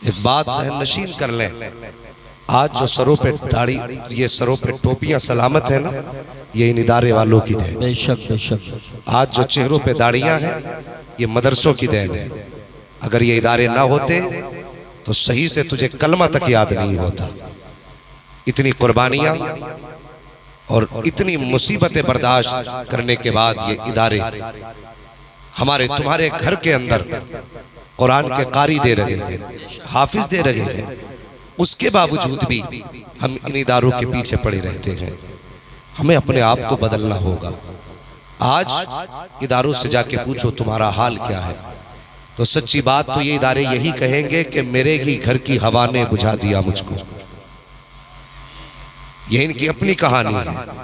एक बात सहन नशीन कर लें, आज जो सरों पे दाढ़ी, ये सरों पे टोपियां सलामत है ना, ये इन इदारे वालों की देन। बेशक बेशक। आज जो चेहरों पे दाढ़ियां हैं, ये मदरसों की देन है। अगर ये इदारे ना होते तो सही से तुझे कलमा तक याद नहीं होता। इतनी कुर्बानियां और इतनी मुसीबतें बर्दाश्त करने के बाद ये इदारे हमारे तुम्हारे घर के अंदर कुरान के कारी दे रहे हैं, हाफिज दे रहे हैं, उसके बावजूद भी हम इन इदारों के पीछे पड़े रहते हैं। हमें अपने आप को बदलना होगा। आज इदारों से जाके पूछो तुम्हारा हाल क्या है, तो सच्ची बात तो ये इदारे यही कहेंगे कि मेरे ही घर की हवा ने बुझा दिया मुझको। ये इनकी अपनी कहानी है।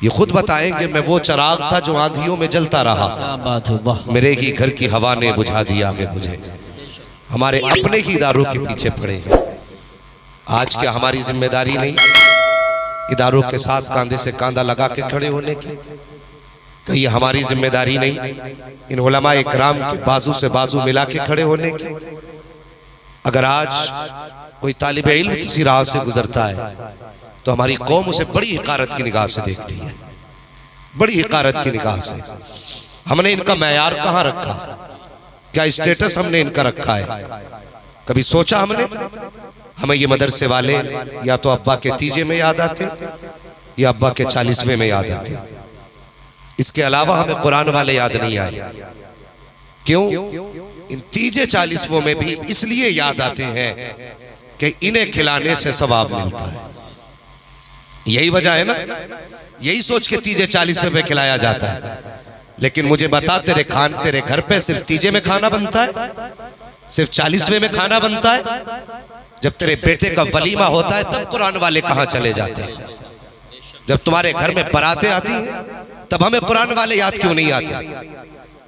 ये खुद बताएंगे मैं वो चिराग था जो आंधियों में जलता रहा, क्या बात है, वाह। मेरे ही घर की हवा ने बुझा दिया कि मुझे। हमारे अपने ही इदारों के पीछे पड़े हैं। आज क्या हमारी जिम्मेदारी नहीं इदारों के साथ कांधे से कांधा लगा के खड़े होने की? कहीं हमारी जिम्मेदारी नहीं इन उलमा इकराम के बाजू से बाजू मिला के खड़े होने की? अगर आज कोई तालिब इल्म किसी राह से गुजरता है तो हमारी कौम उसे बड़ी हिकारत की निगाह से देखती है, बड़ी हिकारत की निगाह से। हमने इनका मैयार कहाँ रखा? क्या स्टेटस हमने इनका रखा है? कभी सोचा हमने? हमें ये मदरसे वाले या तो अब्बा के तीजे में याद आते या अब्बा के 40वें में याद आते। इसके अलावा हमें कुरान वाले याद नहीं आए। क्यों? इन तीजे 40वें में भी इसलिए याद आते हैं कि इन्हें खिलाने से सवाब मिलता है। यही वजह है ना, यही सोच के तीजे 40वें पे खिलाया जाता है। लेकिन मुझे बता, तेरे घर पे सिर्फ तीजे में खाना बनता है? सिर्फ 40वें में खाना बनता है? जब तेरे बेटे का वलीमा होता है तब कुरान वाले कहां चले जाते हैं? जब तुम्हारे घर में बारातें आती हैं तब हमें कुरान वाले याद क्यों नहीं आते?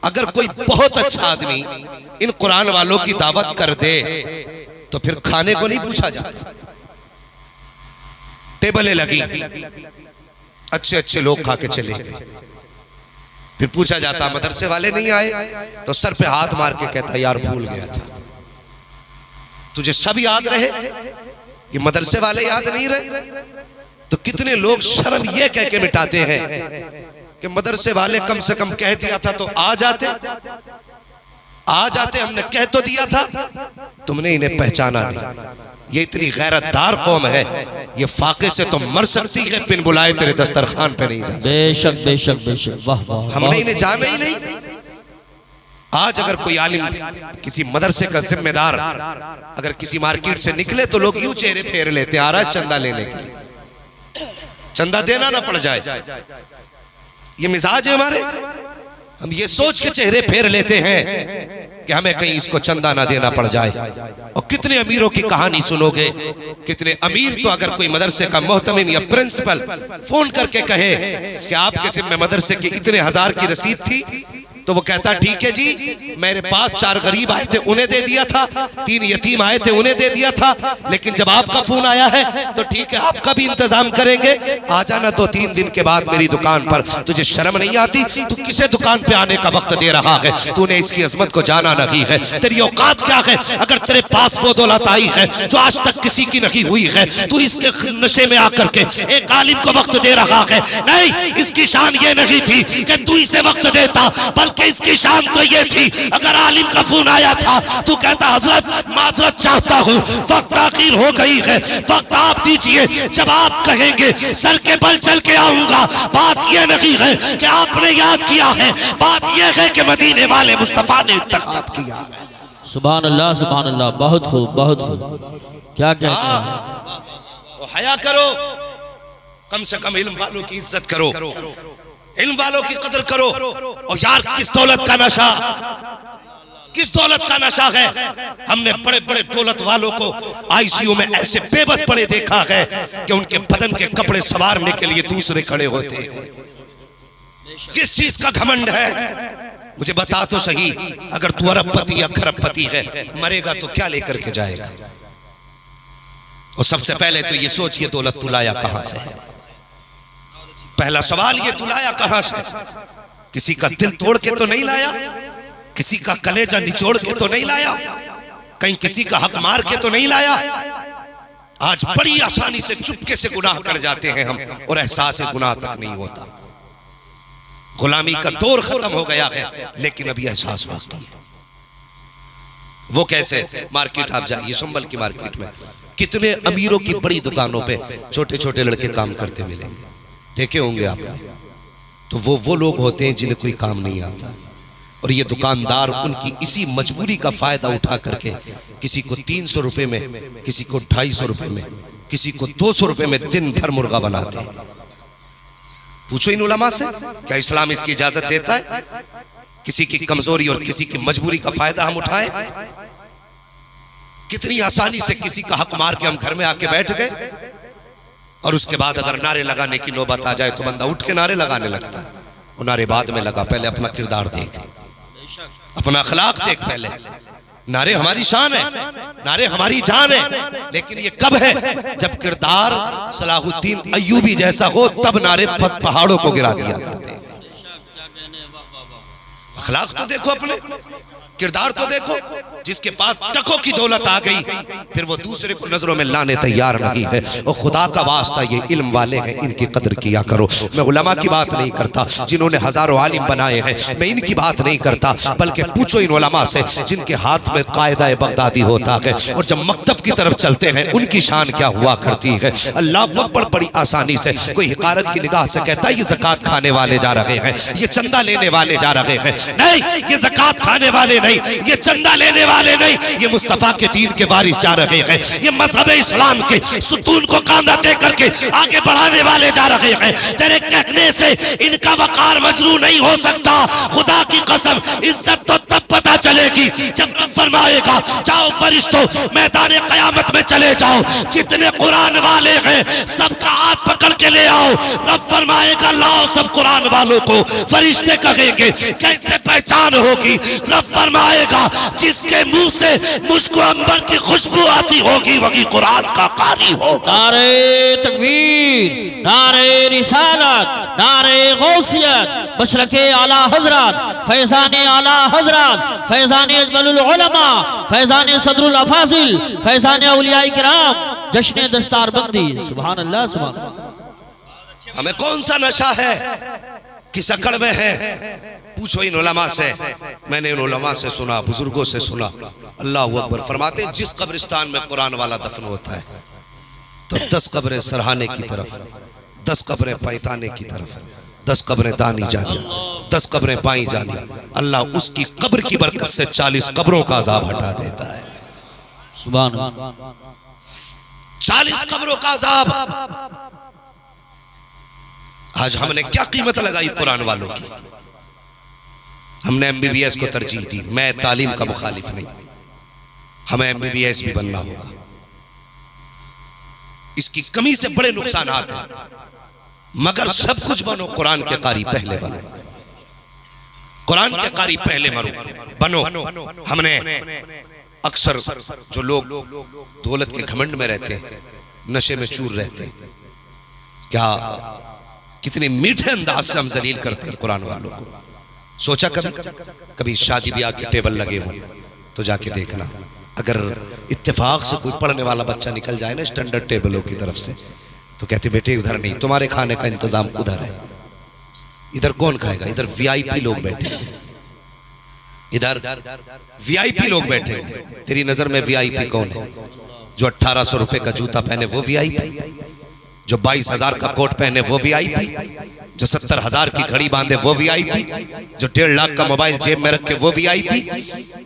अगर कोई बहुत अच्छा आदमी इन कुरान वालों की दावत कर दे तो फिर खाने को नहीं पूछा जाता। टेबलें लगी, अच्छे अच्छे लोग खा के चले गए, फिर पूछा जाता मदरसे वाले नहीं आए, तो सर पे हाथ मार के कहता यार भूल गया था। तुझे सब याद रहे, ये मदरसे वाले याद नहीं रहे? तो कितने लोग शर्म ये कह के मिटाते हैं कि मदरसे वाले कम से कम कह दिया था तो आ जाते, हमने कह तो दिया था, तुमने इन्हें पहचाना नहीं। ये इतनी गैरतदार कौम है, ये फाके से तो मर सकती है, बिन बुलाए तेरे दस्तरखान पे नहीं जा। बेशक बेशक बेशक, वाह वाह। हमने इन्हें जाना ही नहीं। आज अगर कोई आलिम, किसी मदरसे का जिम्मेदार अगर किसी मार्केट से निकले तो लोग यूं चेहरे फेर लेते हैं, आ रहा है चंदा लेने के लिए, चंदा देना ना पड़ जाए। ये मिजाज है हमारे। हम ये सोच के चेहरे फेर लेते हैं कि हमें कहीं इसको चंदा ना देना पड़ जाए। और कितने अमीरों की कहानी सुनोगे, कितने अमीर तो अगर कोई मदरसे का मोहतमिम या प्रिंसिपल फोन करके कहे कि आपके जिम्मे मदरसे की इतने हजार की रसीद थी, तो वो कहता ठीक है जी, मेरे पास 4 गरीब आए थे उन्हें दे दिया था, 3 यतीम आए थे उन्हें दे दिया था, लेकिन जब आपका फोन आया है तो ठीक है आपका भी इंतजाम करेंगे, आ जाना 2-3 दिन के बाद मेरी दुकान पर। तुझे शर्म नहीं आती? तू किसे दुकान पे आने का वक्त दे रहा है? तूने इसकी अजमत को जाना नहीं है? तेरी औकात क्या है? अगर तेरे पास वो दौलत आई है जो आज तक किसी की नहीं हुई है, तू इसके नशे में आकर के एक आलिम को वक्त दे रहा है। नहीं, इसकी शान ये नहीं थी कि तू इसे वक्त देता, बल्कि इसकी शान तो ये थी अगर आलिम का फोन आया था तो कहता हजरत माजरत चाहता हूँ, वक्त आखिर हो गई है, वक्त आप दीजिए, जब आप कहेंगे सर के बल चल के आऊंगा। बात यह नहीं है कि आपने याद किया है, बात यह है कि मदीने वाले मुस्तफा ने इंतखाब किया है। सुभान अल्लाह, बहुत खूब बहुत खूब। क्या कहते हैं? हया करो, कम से कम इल्म वालों की इज्जत करो, इल्म वालों की कदर करो। और यार किस दौलत का नशा, किस दौलत का नशा है? हमने बड़े बड़े दौलत वालों को आईसीयू में ऐसे बेबस पड़े देखा है कि उनके बदन के कपड़े संवारने के लिए दूसरे खड़े होते हैं। किस चीज का घमंड है? मुझे बता तो सही। अगर तू अरबपति या खरबपति है, मरेगा तो क्या लेकर के जाएगा? और सबसे पहले तो ये सोच, ये दौलत तू लाया कहां से है? पहला सवाल ये, तू लाया कहां से? किसी का दिल तोड़ के तो नहीं लाया, किसी का कलेजा निचोड़ के तो नहीं लाया। कहीं किसी का हक मार के तो नहीं लाया। आज बड़ी आसानी से चुपके से गुनाह कर जाते हैं हम, और एहसास गुनाह तक नहीं होता। गुलामी का दौर खत्म हो गया है, लेकिन अभी एहसास बाकी है। वो कैसे? मार्केट आप जाइए, संभल की मार्केट में कितने अमीरों की बड़ी दुकानों पे छोटे छोटे लड़के काम करते मिलेंगे, देखे होंगे आपने। तो वो लोग होते हैं जिन्हें कोई काम नहीं आता, और ये दुकानदार उनकी इसी मजबूरी का फायदा उठा करके किसी को 300 रुपए में, किसी को 250 रुपए में, किसी को 200 रुपए में दिन भर मुर्गा बनाते हैं। पूछो इन उलमा से, क्या इस्लाम इसकी इजाजत देता है? किसी की कमजोरी और किसी की मजबूरी का फायदा हम उठाएं? कितनी आसानी से किसी का हक मार के हम घर में आके बैठ गए, और उसके बाद अगर नारे लगाने की नौबत आ जाए तो बंदा उठ के नारे लगाने लगता है। वो नारे बाद में लगा, पहले अपना किरदार देख, अपना अखलाक देख। पहले नारे हमारी शान है, नारे हमारी जान है, लेकिन ये कब है? जब किरदार सलाहुद्दीन अय्यूबी जैसा हो, तब नारे पहाड़ों को गिरा दिया करते हैं। अखलाक तो देखो, अपने किरदार तो देखो। जिसके पास टकों की दौलत आ गई, फिर वो दूसरे को नजरों में लाने तैयार नहीं है। और खुदा का वास्ता, ये इल्म वाले हैं, इनकी कदर किया करो। मैं उलमा की बात नहीं करता जिन्होंने हजारों आलिम बनाए हैं, मैं इनकी बात नहीं करता, बल्कि पूछो इन उलमा से जिनके हाथ में कायदा बगदादी होता है, और जब मकतब की तरफ चलते हैं उनकी शान क्या हुआ करती है। अल्लाह अकबर, बड़ी आसानी से कोई हिकारत की निगाह से कहता है ये ज़कात खाने वाले जा रहे हैं, ये चंदा लेने वाले जा रहे हैं। नहीं, ये ज़कात खाने वाले नहीं, ये चंदा लेने वाले नहीं, ये मुस्तफा के दीन के वारिस जा रहे हैं। ये मजहब इस्लाम के सुतून को कांधा दे करके आगे बढ़ाने वाले जा रहे हैं। तेरे कहने से इनका वकार मजरू नहीं हो सकता। खुदा की कसम, इज्जत तो तब पता चलेगी जब रब फरमाएगा जाओ फरिश्तों मैदान क़यामत में चले जाओ, जितने कुरान वाले हैं सबका हाथ पकड़ के ले आओ। रब फरमाएगा लाओ सब कुरान वालों को। फरिश्ते कहेंगे कैसे पहचान होगी? रब फरमाएगा जिसके मुंह से मुझको अंबर की खुशबू आती होगी वही कुरान का कारी होगा। नारे तकबीर, नारे रिसालत, नारे गौसियत, मशरके आला हजरत, फैजाने आला हजरत, फैजाने अजमलुल उलमा, फैजाने सदरुल अफाजिल, फैजाने औलियाए किराम, जश्न दस्तारबंदी। सुभान अल्लाह, सुभान अल्लाह। हमें कौन सा नशा है, किस अकड़ में है? पूछो इन उलमा से। मैंने इन उलमा से सुना, बुजुर्गों से सुना। अल्लाह अकबर। फरमाते हैं जिस कब्रिस्तान में कुरान वाला दफन होता है तो 10 कब्रें सरहाने की तरफ, 10 कब्रें पैताने की तरफ, 10 कब्रें दानी जानी, 10 कब्रें पाई जानी। अल्लाह उसकी कब्र की बरकत से 40 कब्रों का अजाब हटा देता है। सुभान अल्लाह। 40 कब्रों का अजाब। आज हमने क्या कीमत लगाई कुरान वालों की? हमने MBBS को तरजीह दी। मैं तालीम का मुखालिफ नहीं, हमें MBBS भी बनना होगा। इसकी कमी से बड़े नुकसान हैं, मगर सब कुछ बनो, कुरान के कारी पहले बनो, कुरान के कारी पहले बनो। हमने अक्सर जो लोग दौलत के घमंड में रहते हैं, नशे में चूर रहते हैं, क्या कितने मीठे अंदाज से हम जलील करते हैं कुरान वालों को। सोचा कभी शादी ब्याह के टेबल लगे हो तो जाके देखना, अगर इत्तेफाक से कोई पढ़ने वाला बच्चा निकल जाए ना स्टैंडर्ड टेबलों की तरफ से, तो कहते बेटे उधर नहीं, तुम्हारे खाने का इंतजाम उधर है। इधर कौन खाएगा? इधर VIP लोग बैठे हैं, इधर VIP लोग बैठे हैं। तेरी नजर में VIP कौन है? जो 1800 रुपए का जूता पहने वो VIP, जो 22,000 का कोट पहने वो VIP, जो 70,000 की घड़ी बांधे वो VIP, जो 1.5 लाख का मोबाइल जेब में रख के वो VIP।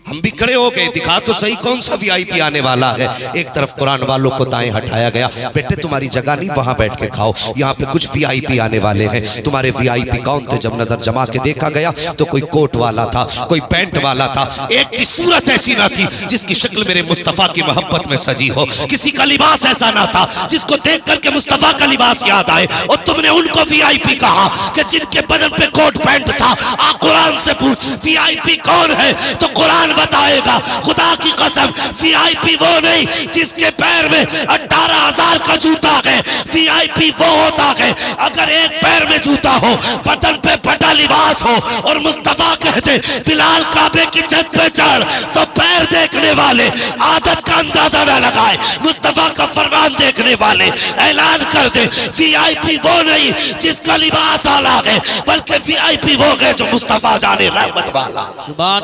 हम भी खड़े हो गए, दिखा तो सही कौन सा VIP आने वाला है। एक तरफ कुरान वालों को दाएं हटाया गया, बेटे तुम्हारी जगह नहीं, वहां बैठ के खाओ, यहाँ पे कुछ VIP आने वाले हैं। तुम्हारे VIP कौन थे? जब नजर जमा के देखा गया तो कोई कोट वाला था, कोई पैंट वाला था, एक की सूरत ऐसी ना थी जिसकी शक्ल मेरे मुस्तफा की मोहब्बत में सजी हो, किसी का लिबास ऐसा ना था जिसको देख करके मुस्तफा का लिबास याद आए, और तुमने उनको VIP कहा। कहा कि जिनके बदन पे कोट पैंट था, आ कुरान से पूछ वीआईपी कौन है, तो कुरान बताएगा। खुदा की कसम वीआईपी वो नहीं जिसके पैर में 18,000 का जूता है। वीआईपी वो होता है अगर एक पैर में जूता हो, बदन पे फटा लिबास हो और मुस्तफा कहते बिलाल काबे की छत पे चढ़, तो पैर देखने वाले आदत का अंदाजा न लगाए, मुस्तफा का फरमान देखने वाले ऐलान कर दे वीआईपी वो नहीं जिसका लिबास आला है, बल्कि वीआईपी वो है जो मुस्तफा जाने रहमत वाला। सुभान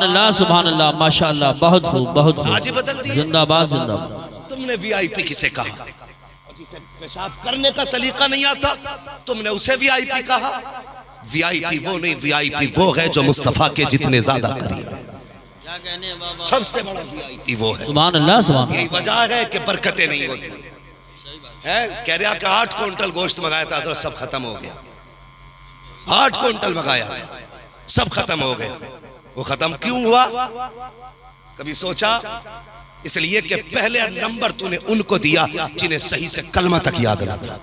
अल्लाह, माशाअल्लाह, बहुत खूब, बहुत खूब। आज ही बदल दिया। जिंदाबाद जिंदाबाद। तुमने वीआईपी किसे कहा? जिसे पेशाब करने का सलीका नहीं आता तुमने उसे वीआईपी कहा। वीआईपी वो नहीं, वीआईपी वो है जो मुस्तफा के जितने ज्यादा करीब है। क्या कहने बाबा, सबसे बड़ा वीआईपी वो है। सुभान अल्लाह, सुभान। यही वजह है कि बरकतें नहीं होती है। कह रहा कि 8 क्विंटल गोश्त मंगाया था तो सब खत्म हो गया। 8 क्विंटल मंगाया था, सब खत्म हो गया। वो खत्म क्यों हुआ? कभी सोचा? इसलिए कि पहले नंबर तूने उनको दिया जिन्हें सही से कलमा तक याद ना था।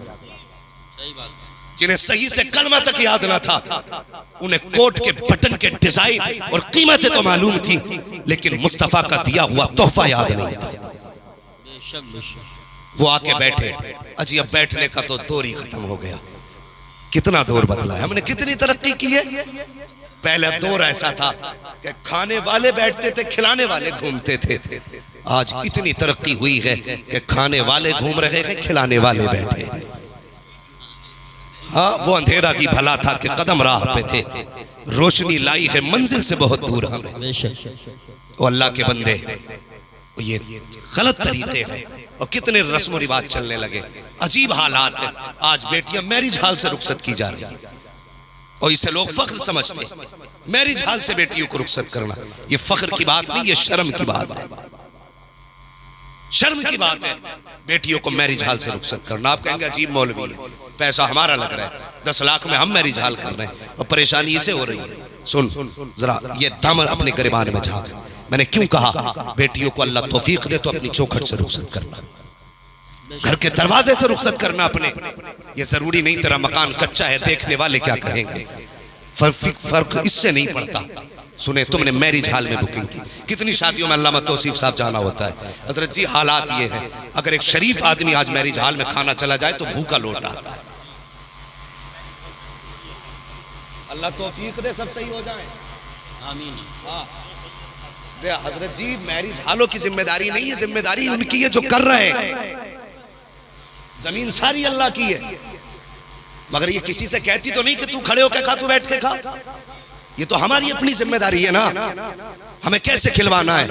जिन्हें सही से कलमा तक याद ना था, उन्हें कोट के बटन के डिजाइन और कीमतें तो मालूम थी, लेकिन मुस्तफा का दिया हुआ तोहफा याद नहीं था। वो आके बैठे, अजी अब बैठने का तो दौर ही खत्म हो गया। कितना दौर बदला है, हमने कितनी तरक्की की है। पहले दौर ऐसा था कि खाने वाले बैठते थे, खिलाने वाले घूमते थे। आज इतनी तरक्की हुई है कि खाने वाले घूम रहे हैं, खिलाने वाले बैठे। हाँ, वो अंधेरा की भला था कि कदम राह पे थे, रोशनी लाई है मंजिल से बहुत दूर हमें। वो अल्लाह के बंदे, ये गलत तरीके हैं और कितने रस्म रिवाज चलने लगे। अजीब हालात है। आज बेटियां मैरिज हाल से रुखसत की जा रही है और इसे लोग फख्र समझते। मैरिज हाल से बेटियों को रुखसत करना ये फख्र की बात नहीं, ये शर्म की बात है। शर्म की बात है बेटियों को मैरिज हाल से रुखसत करना। आप कहेंगे अजीब मौलवी है, पैसा हमारा लग रहा है, 10 लाख में हम मैरिज हाल कर रहे हैं और परेशानी इसे हो रही है। सुन जरा ये दामन अपने गिरबान में झांक। मैंने क्यों कहा बेटियों को अल्लाह तौफीक दे तो अपनी चौखट से रुखसत करना, घर के दरवाजे से रुखसत करना अपने। ये जरूरी नहीं तेरा मकान कच्चा है देखने वाले क्या कहेंगे, फर्क इससे नहीं पड़ता। सुने, तुमने मैरिज हाल में बुकिंग की, कितनी शादियों में अल्लामा तौसीफ साहब जाना होता है। हजरत जी हालात ये है, अगर एक शरीफ आदमी आज मैरिज हाल में खाना चला जाए तो भूखा लौट आता है। अल्लाह तौफीक दे सब सही हो जाए, आमीन। हजरत जी मैरिज हालों की जिम्मेदारी नहीं है, जिम्मेदारी उनकी है जो कर रहे हैं। जमीन सारी अल्लाह की है, मगर ये किसी से कहती तो नहीं कि तू खड़े होकर खा, तू बैठ के खा। ये तो हमारी अपनी जिम्मेदारी है ना, हमें कैसे खिलवाना है।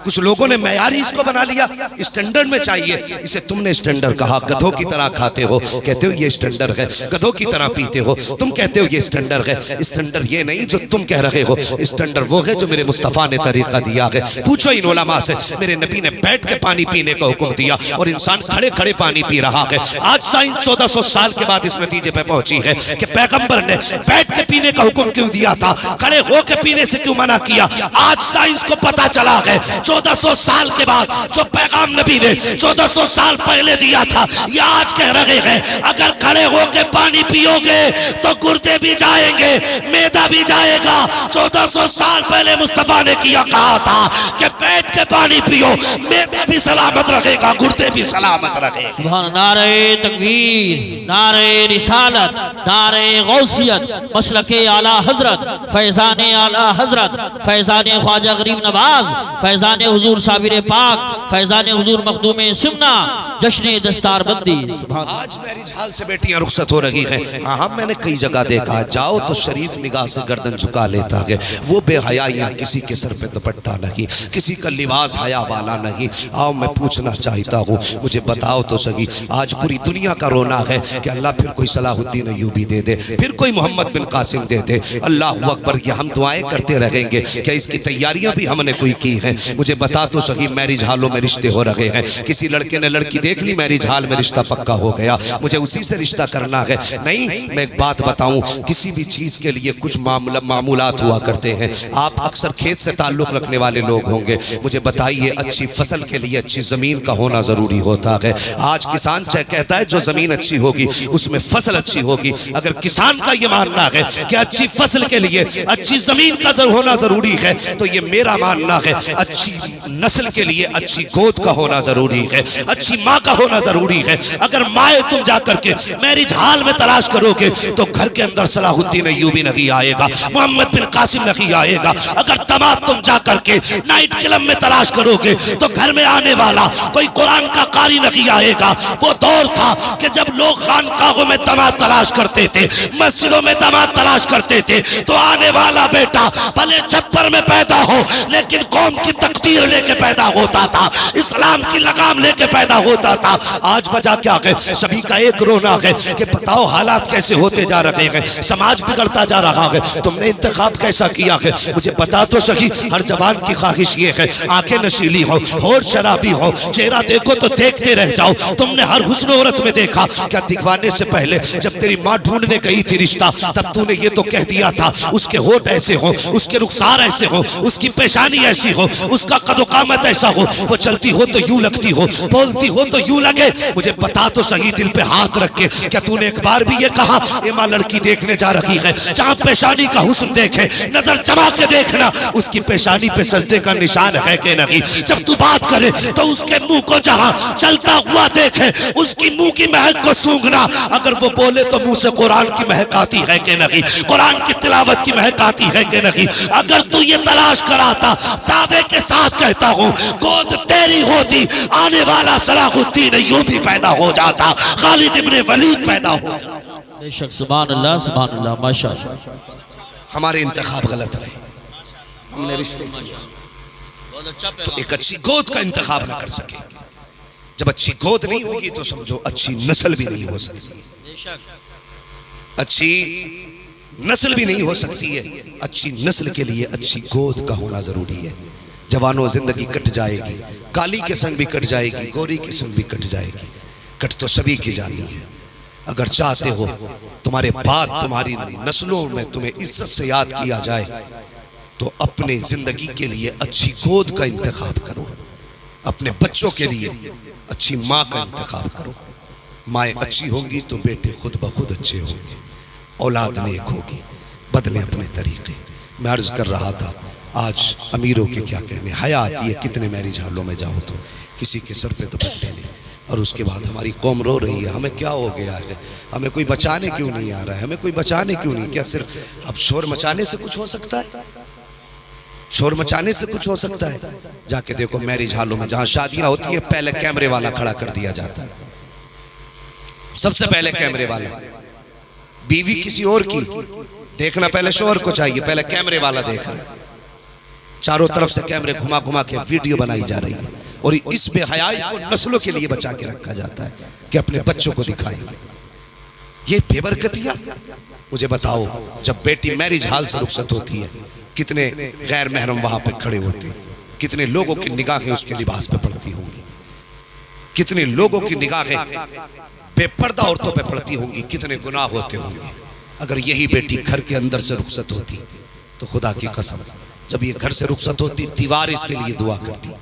कुछ लोगों ने मयारी इसको बना लिया, स्टैंडर्ड में चाहिए। इसे तुमने स्टैंडर्ड कहा, गधों की तरह खाते हो, कहते हो ये स्टैंडर्ड है। गधों की तरह पीते हो, तुम कहते हो ये स्टैंडर्ड है। स्टैंडर्ड ये नहीं जो तुम कह रहे हो, स्टैंडर्ड वो है जो मेरे मुस्तफा ने तरीका दिया है। पूछो इन उलमा से, मेरे नबी ने बैठ के पानी पीने का हुक्म दिया और इंसान खड़े खड़े पानी पी रहा है। आज साइंस 1400 साल के बाद इस नतीजे पे पहुंची है कि पैगंबर ने बैठ के पीने का हुक्म क्यों दिया था, खड़े होकर पीने से क्यों मना किया। आज साइंस को पता चला है 1400 साल के बाद जो पैगाम नबी ने 1400 साल पहले दिया था, ये आज कह रहे हैं अगर खड़े होकर पानी पियोगे तो गुर्दे भी जाएंगे, मैदा भी जाएगा। 1400 साल पहले मुस्तफा ने किया कहा था कि बैठ के पानी पियो, मैदा भी सलामत रहेगा, गुर्दे भी सलामत रहेगा। सुभान। नारे तकबीर, नारे रिसालत, नारे गौसियत, मसलके आला हजरत, फैजाने आला हजरत, फैजाने ख्वाजा गरीब नवाज, फैजाने हुजूर साबिर पाक, फैजाने हुजूर मखदूम सिमना, जश्न दस्तार बंदी। आज मैरिज हाल से बेटियां रुखसत हो रही हैं। हाँ, मैंने कई जगह देखा, जाओ तो शरीफ निगाह से गर्दन झुका लेता है। वो बेहयाइयां, किसी के सर पे दुपट्टा नहीं, किसी का लिबास हया वाला नहीं। आओ मैं पूछना चाहता हूँ, मुझे बताओ तो सही, आज पूरी दुनिया का रोना है कि अल्लाह फिर कोई सलाहुद्दीन अय्यूबी दे दे, फिर कोई मोहम्मद बिन कासिम दे दे। अल्लाह अकबर। पर ये हम दुआएं करते रहेंगे? क्या इसकी तैयारियां भी हमने कोई की हैं? मुझे बता तो सही, मैरिज हालों में रिश्ते हो रहे हैं, किसी लड़के ने लड़की देख ली, मैरिज हाल में रिश्ता पक्का हो गया, मुझे उसी से रिश्ता करना है। नहीं, मैं एक बात बताऊं, किसी भी चीज के लिए कुछ मामूलात हुआ करते हैं। आप अक्सर खेत से ताल्लुक रखने वाले लोग होंगे, मुझे बताइए, अच्छी फसल के लिए अच्छी जमीन का होना जरूरी होता है। आज किसान कहता है जो जमीन अच्छी होगी उसमें फसल अच्छी होगी। अगर किसान का ये मानना है कि अच्छी फसल के लिए अच्छी जमीन का होना जरूरी है, तो ये मेरा मानना है अच्छी नस्ल के लिए अच्छी गोद का होना जरूरी है, अच्छी माँ का होना जरूरी है। अगर माए तुम जाकर के मैरिज हाल में तलाश करोगे तो घर के अंदर सलाहुद्दीन अय्यूबी नहीं आएगा, मोहम्मद बिन कासिम नहीं आएगा। अगर दामाद तुम जाकर के नाइट क्लब में तलाश करोगे तो घर में आने वाला कोई कुरान का कारी नहीं आएगा। वो दौर था कि जब लोग खानकाहों में दामाद तलाश करते थे, मस्जिदों में दामाद तलाश करते थे, तो आने वाला बेटा भले छप्पर में पैदा हो लेकिन कौम की तकदीर लेके पैदा होता था, इस्लाम की लगाम लेके पैदा होता था। आज वजह क्या है? सभी का एक रोना है कि बताओ हालात कैसे होते जा रहे हैं, समाज बिगड़ता जा रहा है। तुमने इंतखाब कैसा किया है? मुझे बता तो सही। हर जवान की ख्वाहिश ये है आंखें नशीली हो, होठ शराबी हो, चेहरा देखो तो देखते रह जाओ। तुमने हर हुस्न औरत में देखा, क्या दिखवाने से पहले जब तेरी माँ ढूंढने गई थी रिश्ता, तब तूने ये तो कह दिया था उसके होठ ऐसे हो, उसके रुखसार ऐसे हो, उसकी पेशानी ऐसी हो, उसका कदोकामत ऐसा हो, वो चलती हो तो यूं लगती हो, बोलती हो तो यूं लगे। मुझे बता तो सही, दिल पे हाथ रख के, क्या तूने एक बार भी ये कहा ए माँ लड़की देखने जा रही है, जहां पेशानी का हुस्न देखे नजर जमा के देखना उसकी पेशानी पे सजदे का निशान है कि नहीं। जब तू बात करे तो उसके मुंह को जहां चलता हुआ देखे उसकी मुंह की महक को सूंघना। अगर वो बोले तो मुंह से कुरान की महक आती है कि नहीं, कुरान की तिलावत की महक आती है कि नहीं। अगर तू ये तलाश कराता, दावे के साथ कहता हूँ, गोद तेरी होती, आने वाला सलाहुद्दीन अय्यूबी पैदा हो जाता, खालिद इब्ने वलीद पैदा हो जाता। बेशक, सुभान अल्लाह, माशाअल्लाह। हमारे इंतखाब गलत रहे, हमने रिश्ते तो एक अच्छी गोद का इंतखाब न कर सके। जब अच्छी गोद नहीं होगी तो समझो अच्छी नस्ल भी नहीं हो सकती, अच्छी नस्ल भी नहीं हो सकती है। अच्छी नस्ल के लिए अच्छी गोद का होना जरूरी है। जवानों, जिंदगी कट जाएगी, काली के संग भी कट जाएगी, गोरी के संग भी कट जाएगी, कट तो सभी की जानी है। अगर चाहते हो तुम्हारे बाद तुम्हारी नस्लों में तुम्हें इज्जत से याद किया जाए तो अपने जिंदगी के लिए अच्छी गोद का इंतखाब करो, अपने बच्चों के लिए अच्छी माँ का इंतखाब करो। माएँ अच्छी होंगी तो बेटे खुद ब खुद अच्छे होंगे, औलाद नेक होगी। बदलें अपने तरीके। मैं अर्ज कर रहा था, आज अमीरों के क्या कहने, हया आती है कितने मैरिज हालों में जाओ तो किसी के सर पे दुपट्टे नहीं, और उसके बाद हमारी कौम रो रही है, हमें क्या हो गया है, हमें कोई बचाने क्यों नहीं आ रहा है, हमें कोई बचाने क्यों नहीं। क्या सिर्फ अब शोर मचाने से कुछ हो सकता है? शोर मचाने से कुछ हो सकता है? जाके देखो मैरिज हालों में जहां शादियां होती है पहले कैमरे वाला खड़ा कर दिया जाता है, सबसे पहले कैमरे वाला। बीवी किसी और की देखना पहले शोहर को चाहिए, पहले कैमरे वाला देख रहा है। चारों तरफ से कैमरे घुमा घुमा के वीडियो बनाई जा रही है और इस बेहयाई को नस्लों के लिए बचा के रखा जाता है कि अपने बच्चों को दिखाएंगे। ये बेबरकतियां। मुझे बताओ, जब बेटी मैरिज हाल से रुखसत होती है कितने गैर महरम वहां पे खड़े होते हैं, कितने लोगों की निगाहें उसके लिबास पे पड़ती होंगी, कितने लोगों की निगाहें बेपर्दा औरतों पे पड़ती होंगी, कितने गुनाह होते होंगे। अगर यही बेटी घर के अंदर से रुखसत होती तो खुदा की कसम, जब ये घर से रुखसत होती दीवार इसके लिए दुआ करती,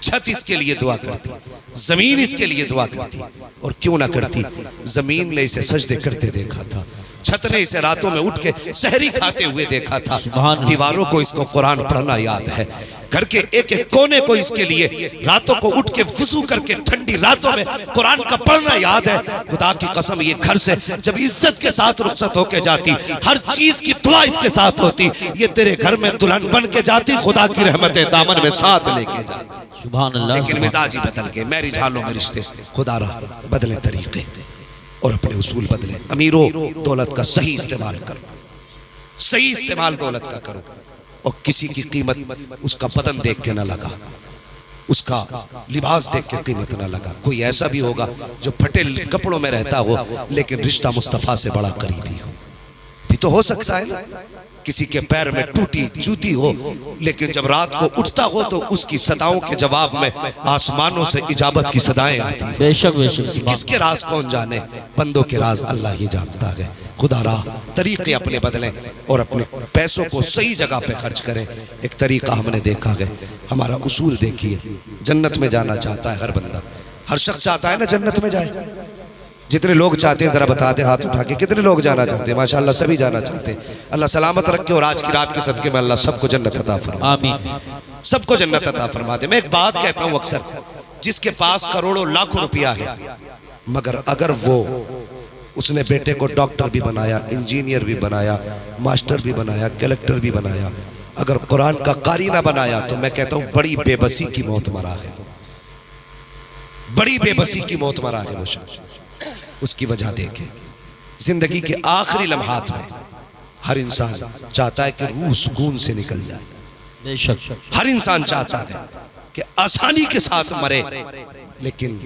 छत इसके लिए दुआ करती, जमीन इसके लिए दुआ करती। और क्यों ना करती, जमीन ने इसे सजदे करते देखा था, छत ने इसे रातों में उठ के सहरी खाते हुए देखा था, दीवारों को इसको कुरान पढ़ना याद है, घर के एक एक कोने को इसके लिए रातों को उठ के वुजू करके ठंडी रातों में कुरान का पढ़ना याद है। खुदा की कसम, ये घर से जब इज्जत के साथ रुखसत होके जाती, हर चीज की दुआ इसके साथ होती, ये तेरे घर में दुल्हन बन के जाती, खुदा की रहमतें दामन में साथ लेके जाती। सुभान अल्लाह। लेकिन मिजाज ही बदल गए, मैरिज हालों में रिश्ते खुदा रहा, बदले तरीके और अपने उसूल बदले। अमीरों, दौलत का सही इस्तेमाल करो, सही इस्तेमाल दौलत का करो, और किसी की कीमत उसका बदन देख के ना लगा, उसका लिबास देख के कीमत ना लगा। कोई ऐसा भी होगा जो फटे कपड़ों में रहता हो लेकिन रिश्ता मुस्तफा से बड़ा करीबी हो, भी तो हो सकता है ना किसी के पैर में टूटी जूती हो, लेकिन जब रात को उठता हो तो उसकी सदाओं के जवाब में आसमानों से इजाबत की सदाएं आती हैं। बेशक बेशक किसके राज कौन जाने, बंदों के राज अल्लाह ही जानता है। खुदा राह तरीके अपने बदलें और अपने पैसों को सही जगह पे खर्च करें। एक तरीका हमने देखा है, हमारा उसूल देखिए, जन्नत में जाना चाहता है हर बंदा, हर शख्स चाहता है ना जन्नत में जाए। जितने लोग चाहते हैं जरा बता दे हाथ उठा के, कितने लोग जाना चाहते हैं? माशाअल्लाह सभी जाना चाहते हैं। अल्लाह सलामत रखे और आज की रात के सदके में अल्लाह सबको जन्नत अता फरमा, आमीन। सबको जन्नत अता फरमा दे। मैं एक बात कहता हूँ अक्सर, जिसके पास करोड़ों लाखों रुपया है, मगर अगर वो उसने बेटे को डॉक्टर भी बनाया, इंजीनियर भी बनाया, मास्टर भी बनाया, कलेक्टर भी बनाया, अगर कुरान का कारी ना बनाया, तो मैं कहता हूँ बड़ी बेबसी की मौत मरा है, बड़ी बेबसी की मौत मरा है वो शख्स। उसकी वजह देखें, जिंदगी के आखिरी लम्हात में हर इंसान चाहता है कि रूह सुकून से निकल जाए। बेशक हर इंसान चाहता है कि आसानी के साथ मरे, लेकिन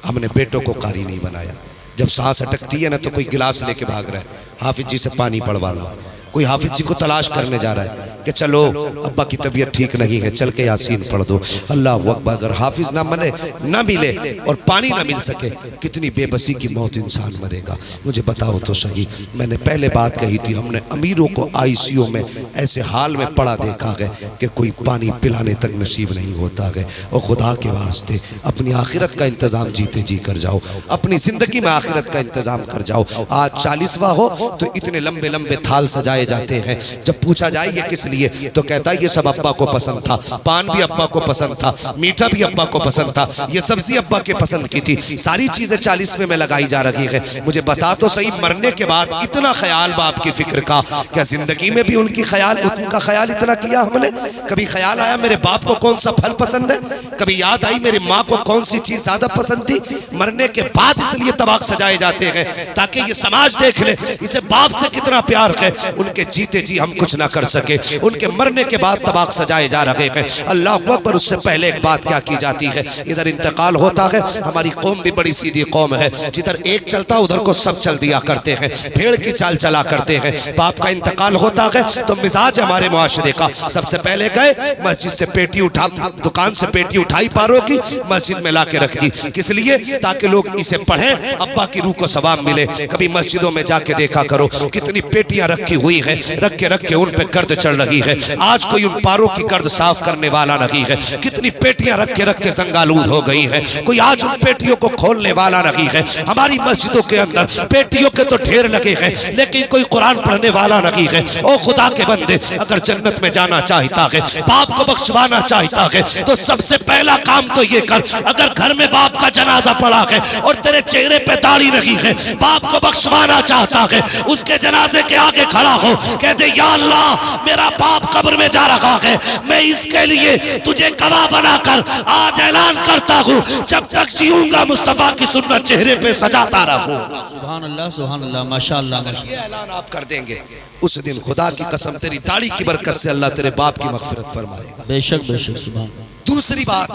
हमने बेटों को कारी नहीं बनाया। जब सांस अटकती है ना तो कोई गिलास लेके भाग रहा है, हाफिज जी से पानी पड़वा लो। कोई हाफिज जी को तलाश करने जा रहा है कि चलो अब्बा की तबीयत ठीक नहीं है, चल के यासीन पढ़ दो। अल्लाह अकबर। अगर हाफिज ना मने, ना मिले और पानी ना मिल सके, कितनी बेबसी की मौत इंसान मरेगा। मुझे बताओ तो सही, मैंने पहले बात कही थी, हमने अमीरों को आईसीयू में ऐसे हाल में पड़ा देखा है कि कोई पानी पिलाने तक नसीब नहीं होता है। और खुदा के वास्ते अपनी आखिरत का इंतजाम जीते जी कर जाओ, अपनी जिंदगी में आखिरत का इंतजाम कर जाओ। आज 40वां हो तो इतने लंबे लंबे थाल सजाए जाते हैं। जब पूछा जाए ये किस लिए, तो कहता है ये सब अब्बा को पसंद था, पान भी अब्बा को पसंद था, मीठा भी अब्बा को पसंद था, ये सब्जी अब्बा के पसंद की थी, सारी चीजें 40वें में लगाई जा रही है। मुझे बता तो सही, मरने के बाद इतना ख्याल बाप की फिक्र का, क्या जिंदगी में भी उनका ख्याल इतना किया हमने? कभी ख्याल आया मेरे बाप को कौन सा फल पसंद है? कभी याद आई मेरी माँ को कौन सी चीज ज्यादा पसंद थी? मरने के बाद इसलिए तबाक सजाए जाते हैं ताकि ये समाज देख ले इसे बाप से कितना प्यार है। उनके जीते जी हम कुछ ना कर सके, उनके मरने के बाद तबाक सजाए जा रहे हैं। अल्लाह अकबर। उससे पहले एक बात क्या की जाती है, इधर इंतकाल होता है। हमारी कौम भी बड़ी सीधी कौम है, जिधर एक चलता उधर को सब चल दिया करते हैं, भेड़ की चाल चला करते हैं। बाप का इंतकाल होता है तो मिजाज हमारे मुआशरे का, सबसे पहले गए मस्जिद से पेटी उठा, दुकान से पेटी उठाई पारों की, मस्जिद में ला के रख दी। किस लिए? ताकि लोग इसे पढ़ें, अब्बा की रूह को सवाब मिले। कभी मस्जिदों में जाके देखा करो कितनी पेटियां रखी हुई है, रख के उन पे गर्द चढ़ रही है। आज कोई उन पारों की गर्द साफ करने वाला नहीं है। कितनी पेटियां रख के जंगालूद हो गई है, कोई आज उन पेटियों को खोलने वाला नहीं है। हमारी मस्जिदों के अंदर पेटियों के तो ढेर लगे हैं, लेकिन कोई कुरान पढ़ने वाला नहीं है। ओ खुदा के बंदे, अगर जन्नत में जाना चाहता है, बाप को बख्शवाना चाहता है, तो सबसे पहला काम तो ये कर, अगर घर में बाप का जनाजा पड़ा है और तेरे चेहरे पे दाढ़ी नहीं है, बाप को बख्शवाना चाहता है, उसके जनाजे के आगे खड़ा हो, कह दे या अल्लाह मेरा बाप कब्र में जा रहा है, मैं इसके लिए तुझे गवाह बनाकर आज ऐलान करता हूँ, जब तक जीऊंगा मुस्तफा की सुन्नत चेहरे पे सजाता रहूं। सुभान अल्लाह माशाअल्लाह। ये ऐलान आप कर देंगे, उस दिन खुदा की कसम तेरी दाढ़ी की बरकत से अल्लाह तेरे बाप की मगफिरत फरमाएगा। बेशक बेशक सुभान। दूसरी बात,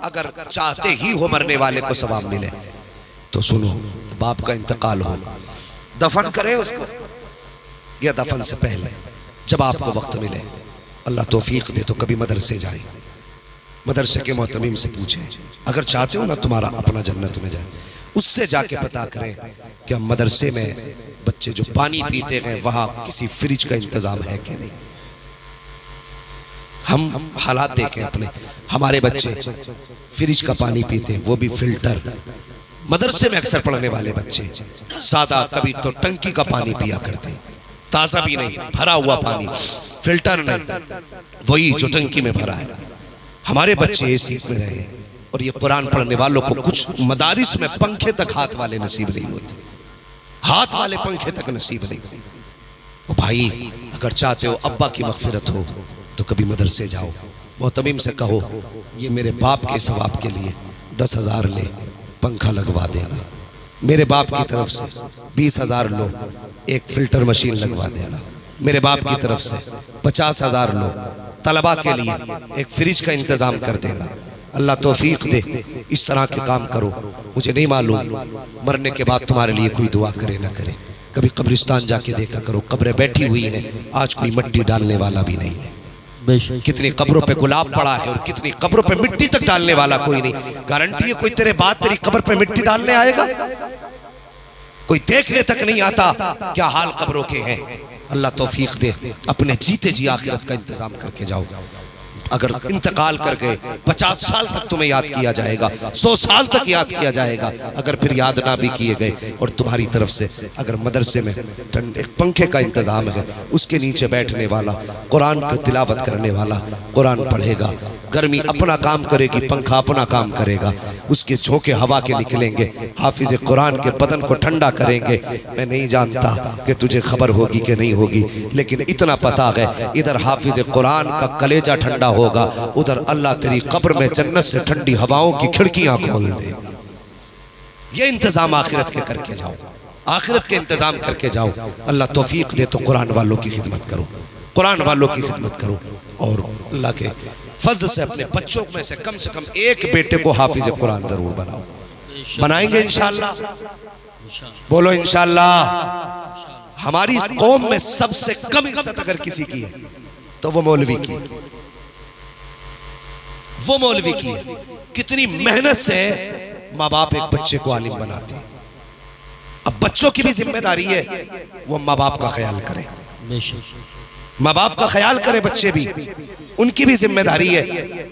अगर चाहते ही हो मरने वाले को सवाब मिले तो सुनो, बाप का इंतकाल हो, दफन करे उसको, या दफन से पहले जब आपको वक्त मिले, अल्लाह तौफीक दे तो कभी मदरसे जाए, मदरसे के मोहतमीम से पूछे, अगर चाहते हो ना तुम्हारा अपना जन्नत में जाए, उससे जाके पता करें कि हम मदरसे में बच्चे जो पानी पीते हैं वहां किसी फ्रिज का इंतजाम है कि नहीं। हम हालात देखें अपने, हमारे बच्चे फ्रिज का पानी पीते, वो भी फिल्टर। मदरसे में अक्सर पढ़ने वाले बच्चे सादा, कभी तो टंकी का पानी पिया करते, ताजा भी नहीं, भरा हुआ पानी, फिल्टर नहीं, वही जो टंकी में भरा है। हमारे बच्चे एसी में रहे, और ये कुरान पढ़ने वालों को कुछ मदारिस में पंखे तक हाथ वाले नसीब नहीं होते, हाथ वाले पंखे तक नसीब नहीं। ओ भाई, अगर चाहते हो अब्बा की मगफिरत हो तो कभी मदरसे जाओ, मोहतमीम से कहो ये मेरे बाप के सवाब के लिए 10,000 ले, पंखा लगवा देना, मेरे बाप की तरफ से 20,000 लो, एक फिल्टर मशीन लगवा देना, मेरे बाप की तरफ से 50,000 लो, तलबा के लिए एक फ्रिज का इंतजाम कर देना। अल्लाह तौफीक दे, इस तरह के काम करो। मुझे नहीं मालूम मरने के बाद तुम्हारे लिए कोई दुआ करे ना करे, कभी कब्रिस्तान जाके देखा करो, कब्रें बैठी हुई हैं, आज कोई मिट्टी डालने वाला भी नहीं है। बेशक कितनी कब्रों पे गुलाब पड़ा है और कितनी कब्रों पे मिट्टी तक डालने वाला कोई नहीं। गारंटी है कोई तेरे बाद तेरी कब्र पे मिट्टी डालने आएगा? कोई देखने तक नहीं आता क्या हाल कब्रों के हैं। अल्लाह तौफीक दे, अपने जीते जी आखिरत का इंतजाम करके जाओ। अगर इंतकाल कर गए 50 साल तक तुम्हें याद किया जाएगा, 100 साल तक याद किया जाएगा। अगर फिर याद ना भी किए गए और तुम्हारी तरफ से अगर मदरसे में एक पंखे का इंतजाम है, उसके नीचे बैठने वाला, कुरान की तिलावत करने वाला कुरान पढ़ेगा, गर्मी अपना काम करेगी, पंखा अपना काम करेगा, उसके झोंके हवा के निकलेंगे, हाफिज कुरान के बदन को ठंडा करेंगे। मैं नहीं जानता कि तुझे खबर होगी कि नहीं होगी, लेकिन इतना पता है इधर हाफिज कुरान का कलेजा ठंडा होगा, उधर अल्लाह तेरी कब्र में जन्नत से ठंडी हवाओं की खिड़कियां खोल देगा। ये इंतजाम आखिरत के करके जाओ, आखिरत के इंतजाम करके जाओ। अल्लाह तौफीक दे तो कुरान वालों की खिदमत करो, कुरान वालों की खिदमत करो और अल्लाह के फजल से अपने बच्चों में से कम एक बेटे को हाफिज कुरान जरूर बनाओ। बनाएंगे इंशाअल्लाह, बोलो इंशाअल्लाह। हमारी कौम में सबसे कम इज्जत अगर किसी की है तो वो मौलवी की, वो मौलवी की है। कितनी मेहनत से माँ बाप एक बच्चे को आलिम बनाते हैं। अब बच्चों की भी जिम्मेदारी है वो माँ बाप का ख्याल करें, माँ बाप का ख्याल करें, बच्चे भी, उनकी भी जिम्मेदारी है।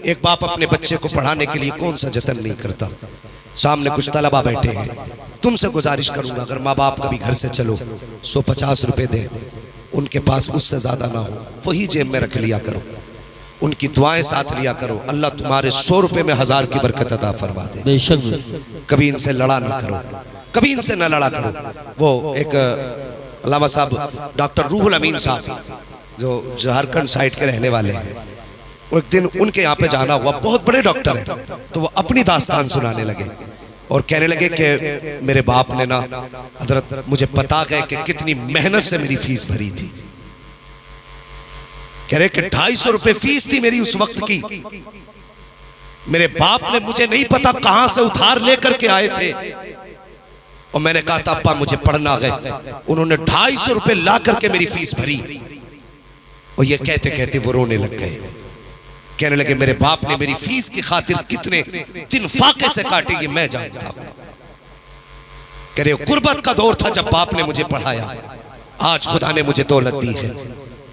एक बाप अपने बच्चे को पढ़ाने के लिए कौन सा जतन नहीं करता। सामने कुछ तलबा बैठे हैं, तुमसे गुजारिश करूंगा अगर माँ बाप कभी घर से चलो 150 रुपए दें, उनके पास उससे ज्यादा ना हो, वही जेब में रख लिया करो, उनकी दुआएं साथ लिया करो। अल्लाह तुम्हारे 100 रुपए में 1000 की बरकत अता फरमा दे। बेशक कभी इनसे लड़ा ना करो, कभी इनसे ना लड़ा करो। वो एक अल्लामा साहब डॉक्टर रूहुल अमीन साहब जो झारखंड साइड के रहने वाले हैं, एक दिन उनके यहाँ पे जाना हुआ, बहुत बड़े डॉक्टर हैं, तो वो अपनी दास्तान सुनाने लगे और कहने लगे कि मेरे बाप ने ना हजरत मुझे पता है कि कितनी मेहनत से मेरी फीस भरी थी। कह रहे कि 250 रुपए फीस थी मेरी उस वक्त की। मेरे बाप ने मुझे नहीं पता कहां से उधार लेकर के आए थे और मैंने कहा था अब्बा मुझे पढ़ना है। उन्होंने 250 रुपए ला करके मेरी फीस भरी और ये कहते कहते वो रोने लग गए। कहने लगे मेरे बाप ने मेरी फीस की खातिर कितने दिन फाके से काटे ये मैं जानता हूं। कह रहे गुर्बत का दौर था जब बाप ने मुझे पढ़ाया, आज खुदा ने मुझे दौलत दी है,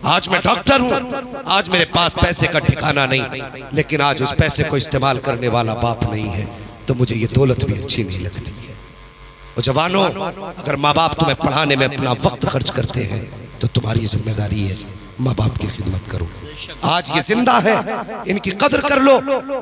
आज मैं डॉक्टर हूं, आज मेरे पास पैसे का ठिकाना नहीं, लेकिन आज उस पैसे को इस्तेमाल करने वाला बाप नहीं है, तो मुझे ये दौलत भी अच्छी नहीं लगती है। और जवानों, अगर माँ बाप तुम्हें पढ़ाने में अपना वक्त खर्च करते हैं तो तुम्हारी जिम्मेदारी है माँ बाप की खिदमत करो। आज ये जिंदा है, इनकी कदर कर लो।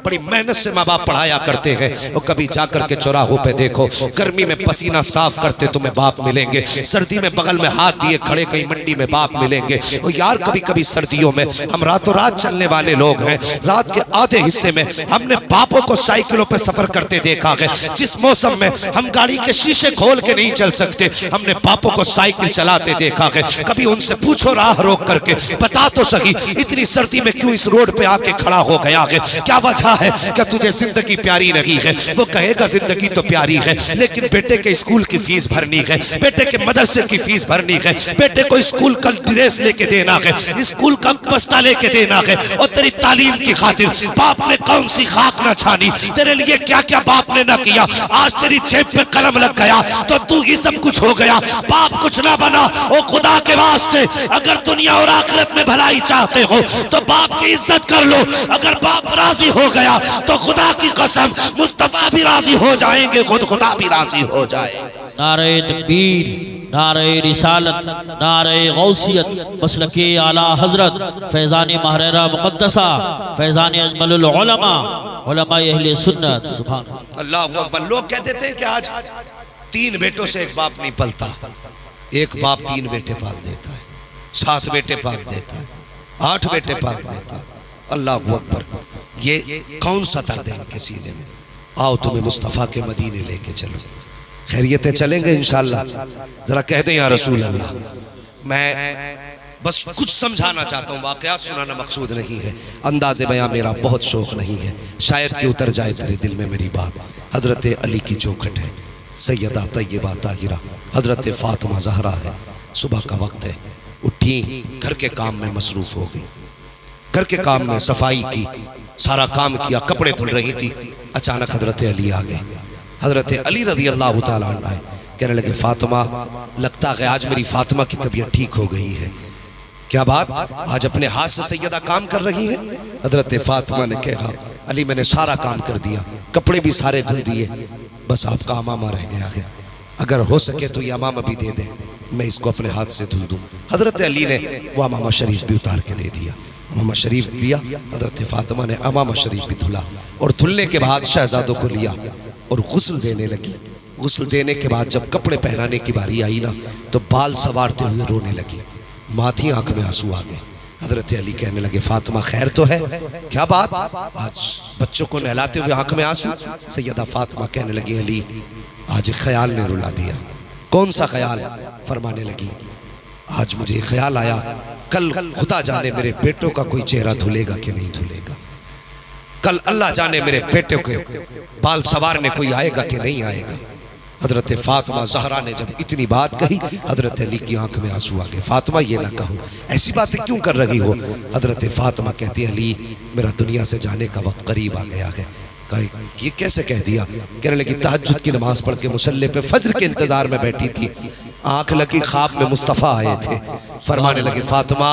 बड़ी मेहनत से माँ बाप पढ़ाया करते हैं और कभी जाकर के चौराहों पे देखो, गर्मी में पसीना साफ करते तुम्हें बाप मिलेंगे, सर्दी में बगल में हाथ दिए खड़े कहीं मंडी में बाप मिलेंगे। और यार कभी कभी सर्दियों में हम रातों रात चलने वाले लोग हैं, रात के आधे हिस्से में हमने बापों को साइकिलों पे सफर करते देखा है। जिस मौसम में हम गाड़ी के शीशे खोल के नहीं चल सकते, हमने बापों को साइकिल चलाते देखा है। कभी उनसे पूछो राह रोक करके, बता तो सही इतनी सर्दी में क्यों इस रोड पे आके खड़ा हो गया है, क्या वजह है, क्या तुझे जिंदगी प्यारी नहीं है? वो कहेगा जिंदगी तो प्यारी है, लेकिन बेटे के स्कूल की फीस भरनी है, बेटे के मदरसे की फीस भरनी है, बेटे को स्कूल का ड्रेस लेके देना है, स्कूल का बस्ता लेके देना है। और तेरी तालीम की खातिर बाप ने कौन सी खाक ना छानी, तेरे लिए क्या क्या बाप ने ना किया। आज तेरी जेब पे कलम लग गया तो तू ही सब कुछ हो गया, बाप कुछ ना बना। ओ खुदा के वास्ते, अगर दुनिया और आखिरत में भलाई चाहते हो तो बाप की इज्जत कर लो। अगर बाप राजी हो गया तो खुदा की कसम मुस्तफा भी राजी हो जाएंगे, खुदा भी राजी हो जाए। नारे तकबीर, नारे रिसालत, नारे गौसियत, मसलके आला हजरत फैज़ान महरेरा मुक़द्दसा, फैज़ान अजमलुल उलमा, उलमा अहले सुन्नत। सुभान अल्लाह अकबर। लोग कहते थे कि आज 3 बेटों से एक बाप नहीं पलता, एक बाप 3 बेटे पाल देता है, 7 बेटे पाल देता है, 8 बेटे पाल देता है। अल्लाह अकबर। ये कौन सा दर्द है इनके सीने में? आओ तुम्हें मुस्तफ़ा के मदीने लेके चलो, खैरियतें चलेंगे इंशाअल्लाह। जरा कह दें या रसूल अल्लाह। मैं बस कुछ समझाना चाहता हूँ, वाक़यात सुनाना मकसूद नहीं है, अंदाज़े बयां मेरा बहुत शौक़ नहीं है, शायद कि उतर जाए तेरे दिल में मेरी बात। हज़रत अली की चौखट है, सैयदा तैयबा ताहिरा हजरत फातिमा जहरा है। सुबह का वक्त है, उठी, घर के काम में मसरूफ हो गई, घर के काम में सफाई की, सारा काम किया, कपड़े धुल रही थी। अचानक हजरत अली आ गए। हजरत अली रज़ी अल्लाह तआला अन्हु आए, कहने लगे फातिमा, लगता है आज मेरी फातिमा की तबीयत ठीक हो गई है। क्या बात, आज अपने हाथ से सैयदा काम कर रही है? हजरत फातिमा ने कहा अली मैंने सारा काम कर दिया, कपड़े भी सारे धुल दिए, बस आपका अमामा रह गया है, अगर हो सके तो ये अमामा भी दे दे, मैं इसको अपने हाथ से धुल दूं। हजरत अली ने वो अमामा शरीफ भी उतार के दे दिया, अमामा शरीफ दिया। हजरत फातिमा ने अमामा शरीफ भी धुला और धुलने के बाद शहजादों को लिया और गुस्ल देने लगी। गुस्ल देने के बाद जब कपड़े पहनाने की बारी आई ना, तो बाल सवारते हुए रोने लगी, माथी आंख में आंसू आ गए। हजरत अली कहने लगे फातिमा खैर तो है? क्या बात, आज बच्चों को नहलाते हुए आंख में आंसू? सैयदा फातिमा कहने लगी अली आज एक ख्याल ने रुला दिया। कौन सा ख्याल? फरमाने लगी आज मुझे ख्याल आया कल खुदा जाने मेरे बेटों का कोई चेहरा धुलेगा कि नहीं धुलेगा, कल अल्लाह जाने मेरे बेटों के बाल सवारने कोई आएगा कि नहीं आएगा। हजरत फातिमा जहरा ने जब इतनी बात कही, हजरत अली की आंख में आंसू आ गए। फातिमा ये ना कहो, ऐसी बातें क्यों कर रही हो? हजरत फातिमा कहती है अली मेरा दुनिया से जाने का वक्त करीब आ गया है। ये कैसे कह दिया? कहने लगी तहज्जुद की नमाज पढ़ के मुसल्ले पे फज्र के इंतजार में बैठी थी, आंख लगी ख्वाब में मुस्तफ़ा आए थे। फरमाने लगे फातिमा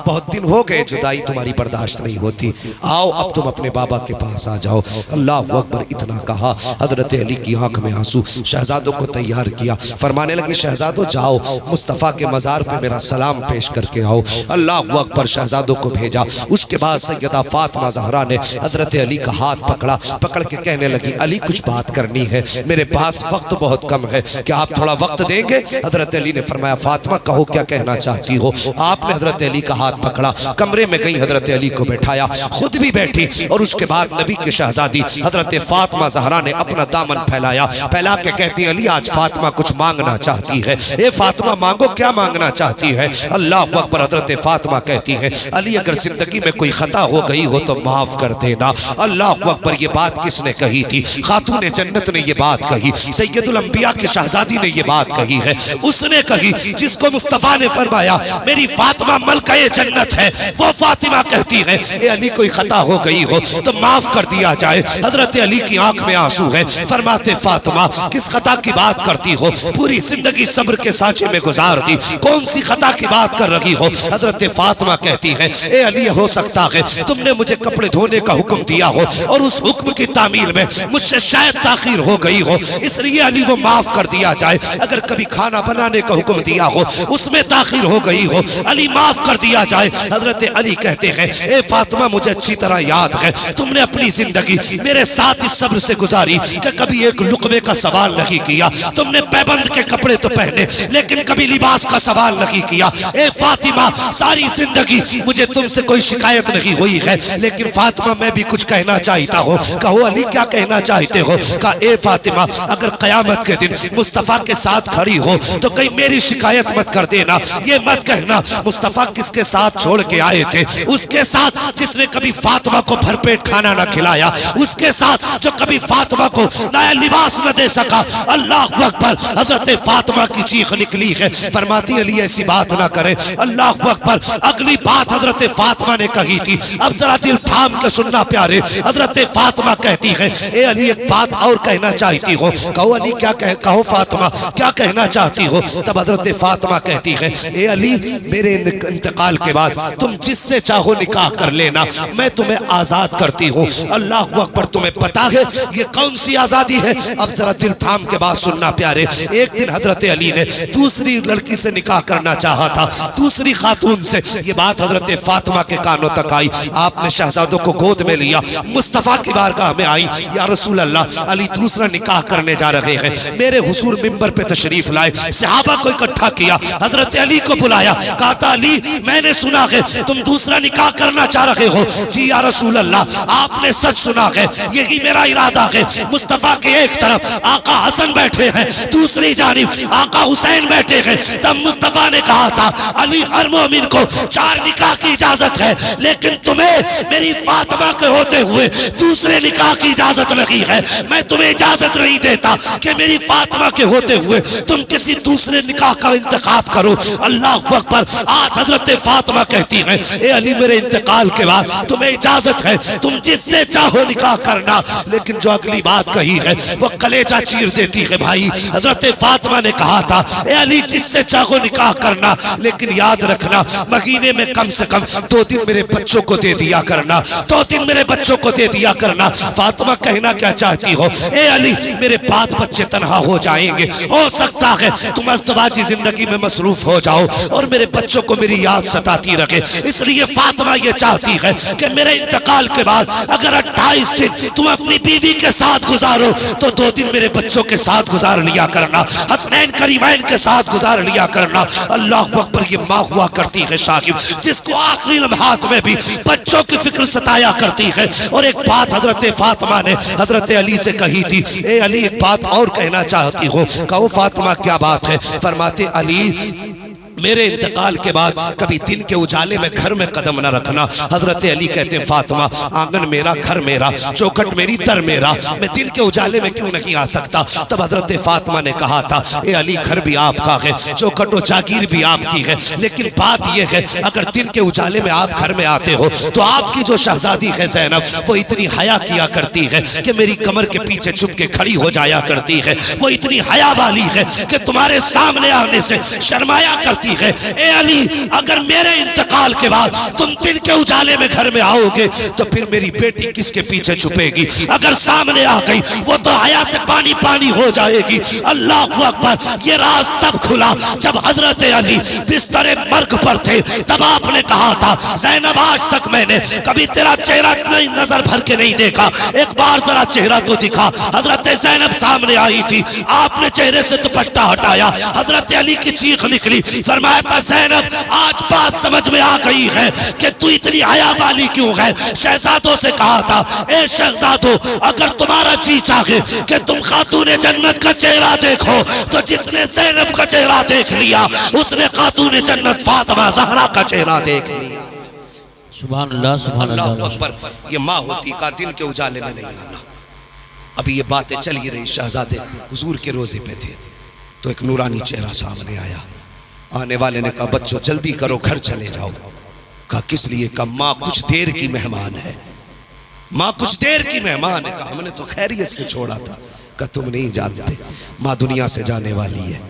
बहुत दिन हो गए, जुदाई तुम्हारी बर्दाश्त नहीं होती, आओ अब तुम अपने बाबा के पास आ जाओ। अल्लाह अकबर इतना कहा, हजरत अली की आंख में आंसू। शहजादों को तैयार किया, फरमाने लगे शहजादों जाओ मुस्तफ़ा के मज़ार पे मेरा सलाम पेश करके आओ। अल्लाह अकबर, शहजादों को भेजा। उसके बाद सैयदा फातिमा ज़हरा ने हजरत अली का हाथ पकड़ा, पकड़ के कहने लगी अली कुछ बात करनी है, मेरे पास वक्त बहुत कम है, क्या आप थोड़ा वक्त देंगे? हजरत अली ने फरमाया फातिमा कहो क्या कहना चाहती हो। आपने हजरत अली का हाथ पकड़ा, कमरे में गई, हजरत अली को बैठाया, खुद भी बैठी और उसके बाद नबी के शहजादी हजरत फातिमा ज़हरा ने अपना दामन फैलाया, फैला के कहती अली आज फातिमा कुछ मांगना चाहती है। ए फातिमा मांगो, क्या मांगना चाहती है? अल्लाह अकबर। हजरत फातिमा कहती है अली अगर जिंदगी में कोई खता हो गई हो तो माफ कर देना। अल्लाह अकबर। ये बात किसने कही थी? खातून जन्नत ने ये बात कही, सैयदुल अंबिया की शहजादी ने ये बात कही है। उसने कही जिसको मुस्तफा ने फरमाया मेरी फातिमा मलकाए जन्नत है, वो फातिमा कहती है ए अली कोई खता हो गई हो तो माफ कर दिया जाए। हजरत अली की आंख में आंसू है, फरमाते फातिमा किस खता की बात करती हो? पूरी जिंदगी सब्र के सांचे में गुजार दी, कौन सी खता की बात कर रही हो? हजरत फातिमा कहती है ए अली हो सकता है तुमने मुझे कपड़े धोने का हुक्म दिया हो और उस हुक्म की तामील में मुझसे शायद ताखीर हो गई हो, इसलिए अली वो माफ कर दिया जाए। अगर कभी खाना बनाने का हुक्म दिया हो उसमें ताखीर हो गई हो, अली माफ कर दिया जाए। हजरत अली कहते हैं ए फातिमा मुझे अच्छी तरह याद है तुमने अपनी जिंदगी मेरे साथ इस सब्र से गुजारी कि कभी एक लुकमे का सवाल नहीं किया, तुमने पैबंद के कपड़े तो पहने लेकिन कभी लिबास का सवाल नहीं किया। ए फातिमा सारी जिंदगी मुझे तुमसे कोई शिकायत नहीं हुई है, लेकिन फातिमा मैं भी कुछ कहना चाहता हूँ। कहो अली क्या कहना चाहते हो? कहा ए फातिमा अगर कयामत के दिन मुस्तफा के साथ खड़ी हो तो कहीं मेरी शिकायत मत कर देना, ये मत कहना मुस्तफा किसके साथ छोड़ के आए थे, उसके साथ जिसने कभी फातिमा को भरपेट खाना न खिलाया, उसके साथ जो कभी फातिमा को नया लिबास न दे सका। अल्लाह अकबर। हजरत फातिमा की चीख निकली है, फरमाती अली ऐसी बात ना करे। अल्लाह अकबर। अगली बात हजरत फातिमा ने कही थी, अब जरा दिल थाम के सुनना प्यारे। हजरत फातिमा कहती है ए अली एक बात और कहना चाहती हो। कहो अली क्या कहो फातिमा क्या कहना चाहती हो? तब हजरत फातिमा कहती है ए अली मेरे इंतकाल के बाद तुम जिससे चाहो निकाह कर लेना, मैं तुम्हें आजाद करती हूँ। अल्लाह अकबर। तुम्हें पता है ये कौन सी आजादी है? अब जरा दिल थाम के बात सुनना प्यारे। एक दिन हजरत अली ने दूसरी लड़की से निकाह करना चाहा था, दूसरी खातून से। ये बात हजरत फातिमा के कानों तक आई, आपने शहजादों को गोद में लिया, मुस्तफा की बारगाह में आई, या रसूल अल्लाह अली दूसरा निकाह करने जा रहे हैं, मेरे हुजूर मिंबर पे तशरीफ लाए। सहाबा को इकट्ठा किया, हजरत अली को बुलाया, कहा था अली मैंने सुना है तुम दूसरा निकाह करना चाह रहे हो। जी या रसूल अल्लाह आपने सच सुना है, यही मेरा इरादा है। मुस्तफा के एक तरफ आका हसन बैठे हैं, दूसरी जानिब आका हुसैन बैठे हैं। तब मुस्तफा ने कहा था अली हर मोमिन को 4 निकाह की इजाजत है, लेकिन तुम्हें मेरी फातिमा के होते हुए दूसरे निकाह की इजाजत नहीं है। मैं तुम्हें इजाजत नहीं देता कि मेरी फातिमा के होते हुए तुम किसी दूसरे निकाह का इंतखाब करो। अल्लाह अकबर। आज हजरत फातिमा कहती है ए अली मेरे इंतकाल के बाद तुम्हें इजाजत है, तुम जिससे चाहो निकाह करना। लेकिन जो अगली बात कही है वो कलेजा चीर देती है भाई। हजरत फातिमा ने कहा था ए अली जिससे चाहो निकाह करना, लेकिन याद रखना महीने में कम से कम 2 दिन मेरे बच्चों को दे दिया करना, 2 दिन मेरे बच्चों को दे दिया करना। फातिमा कहना क्या चाहती हो ए अली मेरे बात बच्चे तनहा हो जाएंगे, हो सकता है तुम अज़दवाजी जिंदगी में मसरूफ हो जाओ और मेरे बच्चों को मेरी याद सताती रखे। इसलिए फातिमा ये चाहती है कि मेरे इंतकाल के बाद अगर 28 दिन तुम अपनी बीवी के साथ गुजारो तो 2 दिन मेरे बच्चों के साथ गुजार लिया करना, हसनैन करीमैन के साथ गुजार लिया करना। अल्लाह अकबर। ये माँ हुआ करती है साहिब जिसको आखिरी लम्हात में भी बच्चों की फिक्र सताया करती है। और एक बात हजरत फातिमा ने हजरत अली से कही थी, ए अली एक बात और कहना चाहती हो। कहो फातिमा क्या बात है? फरमाते अली मेरे इंतकाल के बाद कभी दिन के उजाले में घर में कदम न रखना। हजरत अली कहते हैं फातिमा आंगन मेरा, घर मेरा, चौखट मेरी, दर मेरा, मैं दिन के उजाले में क्यों नहीं आ सकता? तब हजरत फातिमा ने कहा था ए अली घर भी आपका है, चौखट और जागीर भी आपकी है, लेकिन बात यह है अगर दिन के उजाले में आप घर में आते हो तो आपकी जो शहजादी है ज़ैनब वो इतनी हया किया करती है कि मेरी कमर के पीछे छुप के खड़ी हो जाया करती है। वो इतनी हया वाली है कि तुम्हारे सामने आने से शर्माया करती है। ए अली अगर मेरे इंतकाल के बाद तुम दिन के उजाले में घर में आओगे तो फिर मेरी बेटी किसके पीछे छुपेगी? अगर सामने आ गई वो तो हया से पानी पानी हो जाएगी। अल्लाह अकबर। ये राज तब खुला जब हजरत अली बिस्तरे मर्ग पर थे। तब आपने कहा था ज़ैनब आज तक मैंने कभी तेरा चेहरा नहीं नजर भर के नहीं देखा, एक बार जरा चेहरा तो दिखा। हजरत ज़ैनब सामने आई थी, आपने चेहरे से दुपट्टा हटाया, हजरत अली की चीख निकली। फरमाया था ज़ैनब आज बात समझ में आ गई है कि तू इतनी हया वाली क्यों है। शहजादों से कहा था ए शहजादों अगर तुम्हारा जी चाहे कि तुम खातून जन्नत का चेहरा देखो तो जिसने ज़ैनब का चेहरा देख लिया उसने खातून जन्नत फातिमा ज़हरा का चेहरा देख लिया। सुभान अल्लाह, सुभान अल्लाह अल्लाह। अकबर। ये माँ होती का दिन के उजाले में नहीं आना। अभी ये बातें चल ही रही, शहजादे हुजूर के रोजे पे थे तो एक नूरानी चेहरा सामने आया। आने वाले ने कहा बच्चों जल्दी करो घर चले जाओ। कहा किस लिए? कहा माँ कुछ देर की मेहमान है, माँ कुछ देर की मेहमान है। कहा हमने तो खैरियत से छोड़ा था। कहा तुम नहीं जानते माँ दुनिया से जाने वाली है।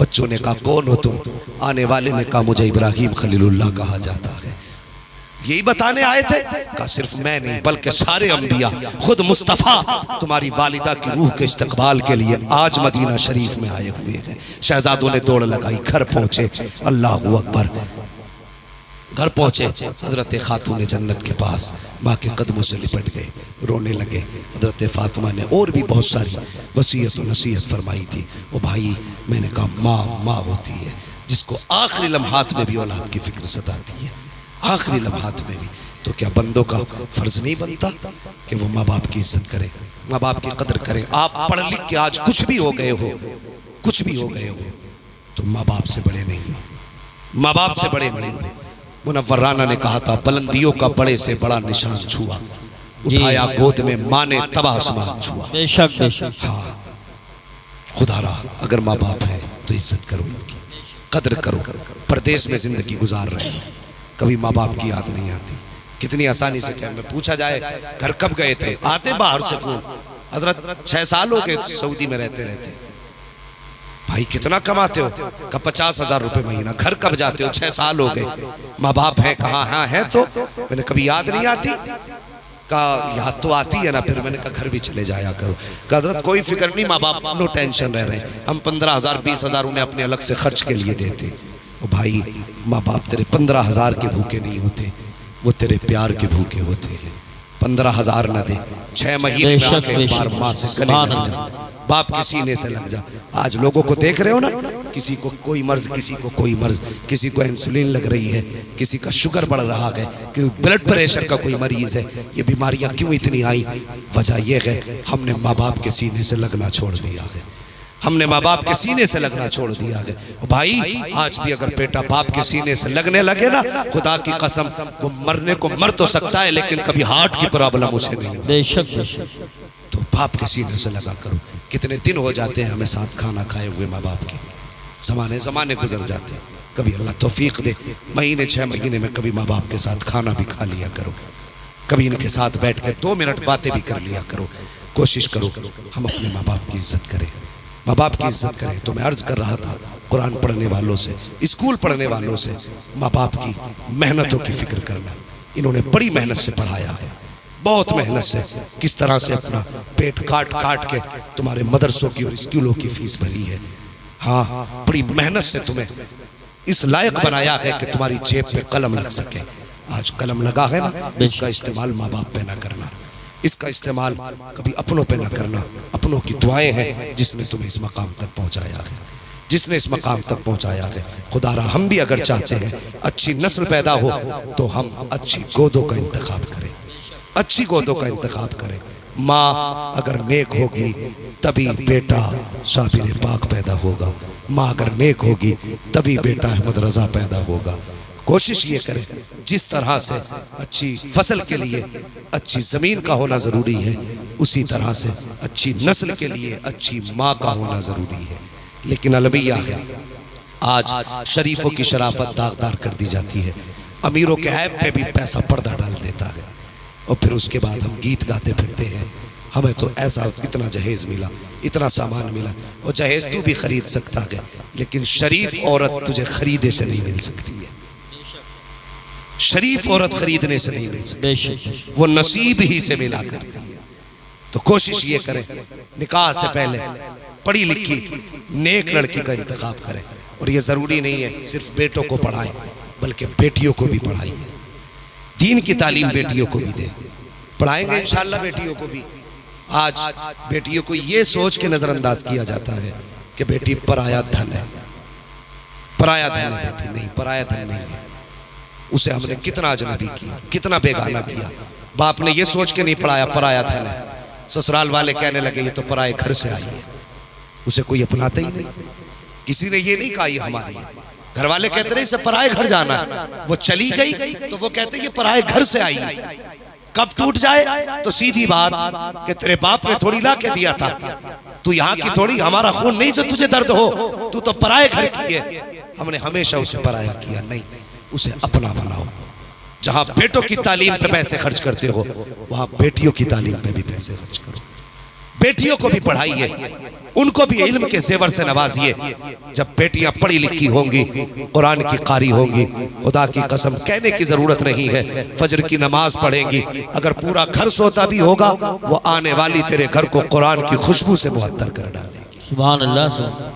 बच्चों ने कहा कौन हो तुम? आने वाले ने कहा मुझे इब्राहिम खलीलुल्लाह कहा जाता है। यही बताने आए थे? कहा सिर्फ मैं नहीं बल्कि सारे अंबिया, खुद मुस्तफ़ा तुम्हारी वालिदा की रूह के इस्तकबाल के लिए आज मदीना शरीफ में आए हुए हैं। शहजादों ने दौड़ लगाई, घर पहुंचे। अल्लाह अकबर। घर पहुंचे हजरत खातून जन्नत के पास माँ के कदमों से लिपट गए, रोने लगे। हजरत फातिमा ने और भी बहुत सारी वसीयत और नसीहत फरमाई थी। वो भाई मैंने कहा माँ माँ होती है जिसको आखिरी लम्हात में भी औलाद की फिक्र सताती है, आखिरी लम्हात में भी। तो क्या बंदों का फर्ज नहीं बनता कि वो माँ बाप की इज्जत करें, माँ बाप की कदर करें? आप पढ़ लिख के आज कुछ भी हो गए हो, कुछ भी हो गए हो तो माँ बाप से बड़े नहीं हो, माँ बाप से बड़े नहीं हो। मुनव्वर राना ने कहा था बुलंदियों का बड़े से बड़ा निशान छुआ, उठाया गोद में माँ ने तब आसमान छुआ। बेशक बेशक। हाँ खुदारा अगर माँ बाप है तो इज्जत करो, उनकी कदर करो। परदेश में जिंदगी गुजार रहे हैं, कभी माँ बाप की याद नहीं आती। कितनी आसानी से क्या में पूछा जाए घर कब गए थे, आते बाहर से फोन हजरत 6 साल हो गए सऊदी में रहते रहते। भाई कितना कमाते हो? का 50,000 रुपए महीना। घर कब जाते हो? 6 साल हो गए। माँ बाप है कहाँ? हाँ है। तो मैंने कभी याद नहीं आती? का याद तो आती है ना। फिर मैंने कहा घर भी चले जाया करो। हजरत कोई फिक्र नहीं, माँ बाप नो टेंशन रह रहे हैं। हम 15,000 20,000 उन्हें अपने अलग से खर्च के लिए देते। ओ भाई माँ बाप तेरे 15,000 के भूखे नहीं होते, वो तेरे प्यार के भूखे होते हैं। 15,000 न दे, 6 महीने में एक बार माँ से गले लग जा, बाप के सीने से लग जा। आज लोगों को देख रहे हो ना किसी को कोई मर्ज, किसी को कोई मर्ज, किसी को इंसुलिन लग रही है, किसी का शुगर बढ़ रहा है, कि ब्लड प्रेशर का कोई मरीज है। ये बीमारियां क्यों इतनी आई? वजह यह है हमने माँ बाप के सीने से लगना छोड़ दिया है। हमने माँ बाप के सीने से लगना छोड़ दिया है। भाई आज भी अगर बेटा बाप के सीने से लगने लगे ना, खुदा की कसम वो मरने को मर तो सकता है लेकिन कभी हार्ट की प्रॉब्लम उसे नहीं होगी। बेशक बेशक। तो बाप के सीने से लगा करो। कितने दिन हो जाते हैं हमें साथ खाना खाए हुए माँ बाप के, ज़माने गुजर जाते हैं। कभी अल्लाह तौफीक दे महीने 6 महीने में कभी माँ बाप के साथ खाना भी खा लिया करो, कभी इनके साथ बैठ कर 2 मिनट बातें भी कर लिया करो। कोशिश करो हम अपने माँ बाप की इज्जत करें, माँ बाप की इज्जत करें। तो मैं अर्ज कर रहा था कुरान पढ़ने वालों से, स्कूल पढ़ने वालों से, माँ बाप की मेहनतों की फिक्र करना। इन्होंने बड़ी मेहनत से पढ़ाया है, बहुत मेहनत से, किस तरह से अपना पेट काट काट के तुम्हारे मदरसों की और स्कूलों की फीस भरी है। हाँ, बड़ी मेहनत से तुम्हें इस लायक बनाया है कि तुम्हारी जेब पे कलम लग सके। आज कलम लगा है ना, इसका इस्तेमाल माँ बाप पे ना करना, इसका इस्तेमाल कभी अपनों पे ना करना। अपनों की दुआएं हैं जिसने तुम्हें इस मकाम तक पहुंचाया है, जिसने इस मकाम तक पहुंचाया है। खुदारा हम भी अगर चाहते हैं अच्छी नस्ल पैदा हो तो हम अच्छी गोदों का इंतखाब करें, अच्छी गोदों का इंतखाब करें। माँ अगर नेक होगी तभी बेटा शाबिर पाक पैदा होगा, माँ अगर नेक होगी तभी बेटा अहमद रजा पैदा होगा। कोशिश ये करें जिस तरह से अच्छी फसल के लिए अच्छी ज़मीन का होना ज़रूरी है, उसी तरह से अच्छी नस्ल के लिए अच्छी माँ का होना ज़रूरी है। लेकिन अलमिया है, आज शरीफों की शराफत दागदार कर दी जाती है, अमीरों के ऐब पे भी पैसा पर्दा डाल देता है, और फिर उसके बाद हम गीत गाते फिरते हैं हमें तो ऐसा इतना जहेज़ मिला, इतना सामान मिला। और जहेज़ तू भी खरीद सकता है लेकिन शरीफ औरत तुझे खरीदे से नहीं मिल सकती है, शरीफ औरत खरीदने से नहीं मिल सकती, वो नसीब ही से मिला करती है। तो कोशिश ये करें निकाह से पहले पढ़ी लिखी नेक लड़की का इंतखाब करें। और ये ज़रूरी नहीं है सिर्फ बेटों को पढ़ाएं, बल्कि बेटियों को भी पढ़ाइए, दीन की तालीम बेटियों को भी दें। पढ़ाएंगे इंशाअल्लाह बेटियों को भी। आज बेटियों को ये सोच के नज़रअंदाज किया जाता है कि बेटी पराया धन है, पराया धन है बेटी, नहीं, पराया धन नहीं है। उसे हमने कितना अजनबी किया, कितना बेगाना किया। बाप ने ये सोच के नहीं पढ़ाया पराया धन है, ससुराल वाले कहने लगे ये तो पराए घर से आई है, उसे कोई अपनाता ही नहीं। किसी ने ये नहीं कहा ये हमारी है, घर वाले कहते रहे इसे पराए घर जाना, वो चली गई तो वो कहते ये पराए घर से आई है। कब टूट जाए तो सीधी बात कि तेरे बाप ने थोड़ी ला के दिया था, तू यहाँ की थोड़ी, हमारा खून नहीं जो तुझे दर्द हो, तू तो पराए घर की है। हमने हमेशा उसे पराया किया, नहीं, उसे अपना बनाओ। जहां बेटों की तालीम पे पैसे खर्च करते हो वहां बेटियों की तालीम पे भी पैसे खर्च करो, बेटियों को भी पढ़ाइए, उनको भी इल्म के जेवर से नवाजिए। जब बेटियां पढ़ी लिखी होंगी, कुरान की कारी होंगी, खुदा की कसम कहने की जरूरत नहीं है, फजर की नमाज पढ़ेंगी, अगर पूरा घर सोता भी होगा वो आने वाली तेरे घर को कुरान की खुशबू से मुअत्तर कर डालेगी। सुभान अल्लाह,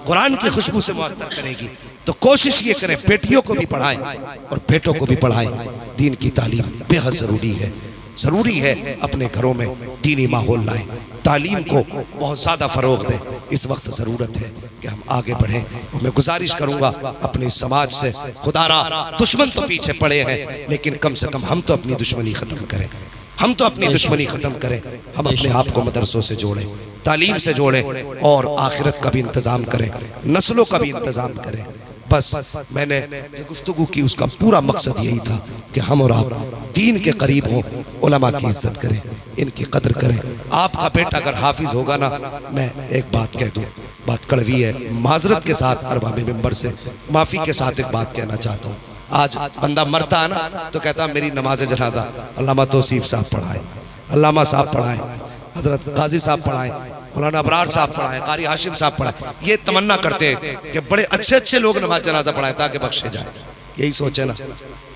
कुरान की खुशबू से मुअत्तर करेगी। तो कोशिश ये करें बेटियों को भी पढ़ाएं और बेटों को भी पढ़ाएं। दीन की तालीम बेहद ज़रूरी है, ज़रूरी है अपने घरों में दीनी माहौल लाएं, तालीम को बहुत ज़्यादा फ़रोग़ दें। इस वक्त ज़रूरत है कि हम आगे बढ़ें। और मैं गुजारिश करूँगा अपने समाज से, खुदारा दुश्मन तो पीछे पड़े हैं लेकिन कम से कम हम तो अपनी दुश्मनी ख़त्म करें, हम तो अपनी दुश्मनी ख़त्म करें। हम अपने आप को मदरसों से जोड़ें, तालीम से जोड़ें और आखिरत का भी इंतज़ाम करें, नस्लों का भी इंतज़ाम करें। बस मैंने जो गुफ्तगू की उसका पूरा मकसद यही था कि हम और आप दीन के करीब हों, उलमा की इज्जत करें, इनकी कदर करें। आपका बेटा अगर हाफिज होगा ना, मैं एक बात कह दूं, बात कड़वी है, माजरत के साथ अरबाब मिंबर से माफ़ी के साथ एक बात कहना चाहता हूँ। आज बंदा मरता है ना तो कहता है मेरी नमाज जनाजा अल्लामा तौसीफ साहब पढ़ाएं, अल्लामा साहब पढ़ाएं, हजरत गाजी साहब पढ़ाएं, मौलाना अबरार साहब पढ़ाएं, कारी हाशिम साहब पढ़ाएं। ये तमन्ना करते हैं कि बड़े अच्छे अच्छे लोग नमाज जनाजा पढ़ाएं ताकि बख्शे जाए। यही सोचे ना,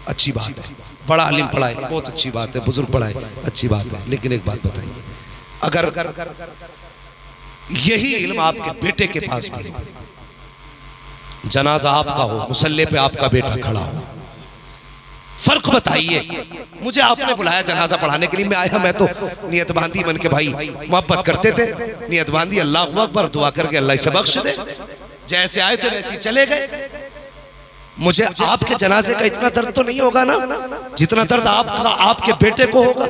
अच्छी बात है, बड़ा आलिम पढ़ाए बहुत अच्छी बात है, बुजुर्ग पढ़ाए अच्छी बात है, लेकिन एक बात बताइए, अगर यही इल्म आपके बेटे के पास भी है, जनाजा आपका हो, मुसल्ले पे आपका बेटा खड़ा हो, फर्क बताइए। मुझे आपने बुलाया जनाजा पढ़ाने के लिए, मैं आया, मैं तो नियत बांधी मन के भाई मोहब्बत करते थे, नियत बांधी अल्लाह अकबर दुआ करके अल्लाह से बख्श दे, जैसे आए थे वैसे ही चले गए। मुझे आपके जनाजे का इतना दर्द तो नहीं होगा ना जितना दर्द आपका आपके बेटे को होगा।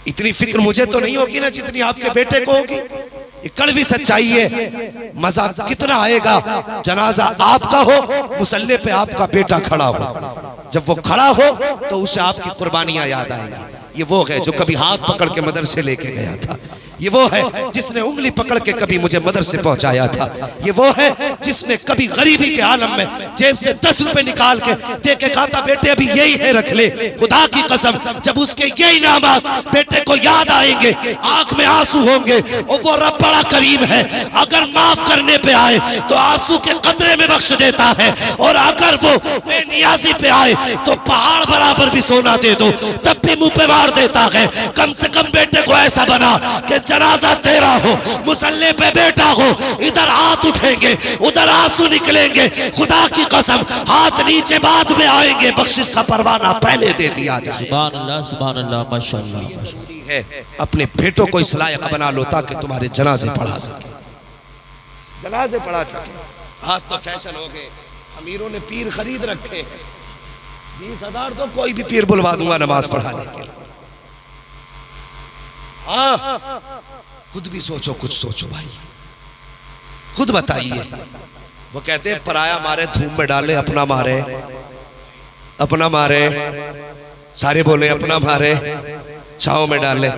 इतनी फिक्र मुझे तो नहीं होगी ना जितनी आपके बेटे को होगी। ये कड़वी सच्चाई है। मजा कितना आएगा जनाजा आपका हो, मुसल्ले पे आपका बेटा खड़ा हो। जब वो खड़ा हो तो उसे आपकी कुर्बानियां याद आएंगी। ये वो है जो कभी हाथ पकड़ के मदरसे लेके गया था। ये वो है जिसने उंगली पकड़ के कभी मुझे मदरसे पहुंचाया था। ये वो है जिसने कभी गरीबी के आलम में जेब से 10 रुपए निकाल के दे के कहा था बेटे अभी यही है रख ले। खुदा की कसम जब उसके ये इनामात बेटे को याद आएंगे, आंख में आंसू होंगे और वो रब बड़ा करीम है। अगर माफ करने पे आए तो आंसू के कतरे में बख्श देता है, और अगर वो बेनियाजी पे आए तो पहाड़ बराबर भी सोना दे दो तब भी मुंह पे मार देता है। कम से कम बेटे को ऐसा बना कि जनाजा तेरा हो, मुसल्ले पे बेटा हो, इधर हाथ उठेंगे उधर आंसू निकलेंगे। खुदा की कसम हाथ नीचे बाद में आएंगे, बख्शिश का परवाना पहले दे दिया जाए। सुभान अल्लाह माशाअल्लाह। है अपने बेटों को इस लायक बना लो ताकि तुम्हारे जनाजे पढ़ा सके, जनाजे पढ़ा सके। आज तो फैशन हो गए, अमीरों ने पीर खरीद रखे हैं। 20,000 तो कोई भी पीर बुलवा दूंगा नमाज पढ़ाने के लिए। हाँ खुद भी सोचो, कुछ सोचो भाई, खुद बताइए। वो कहते हैं पराया मारे धूम में डाले, अपना मारे अपना मारे। सारे बोले अपना मारे छाव में डाले,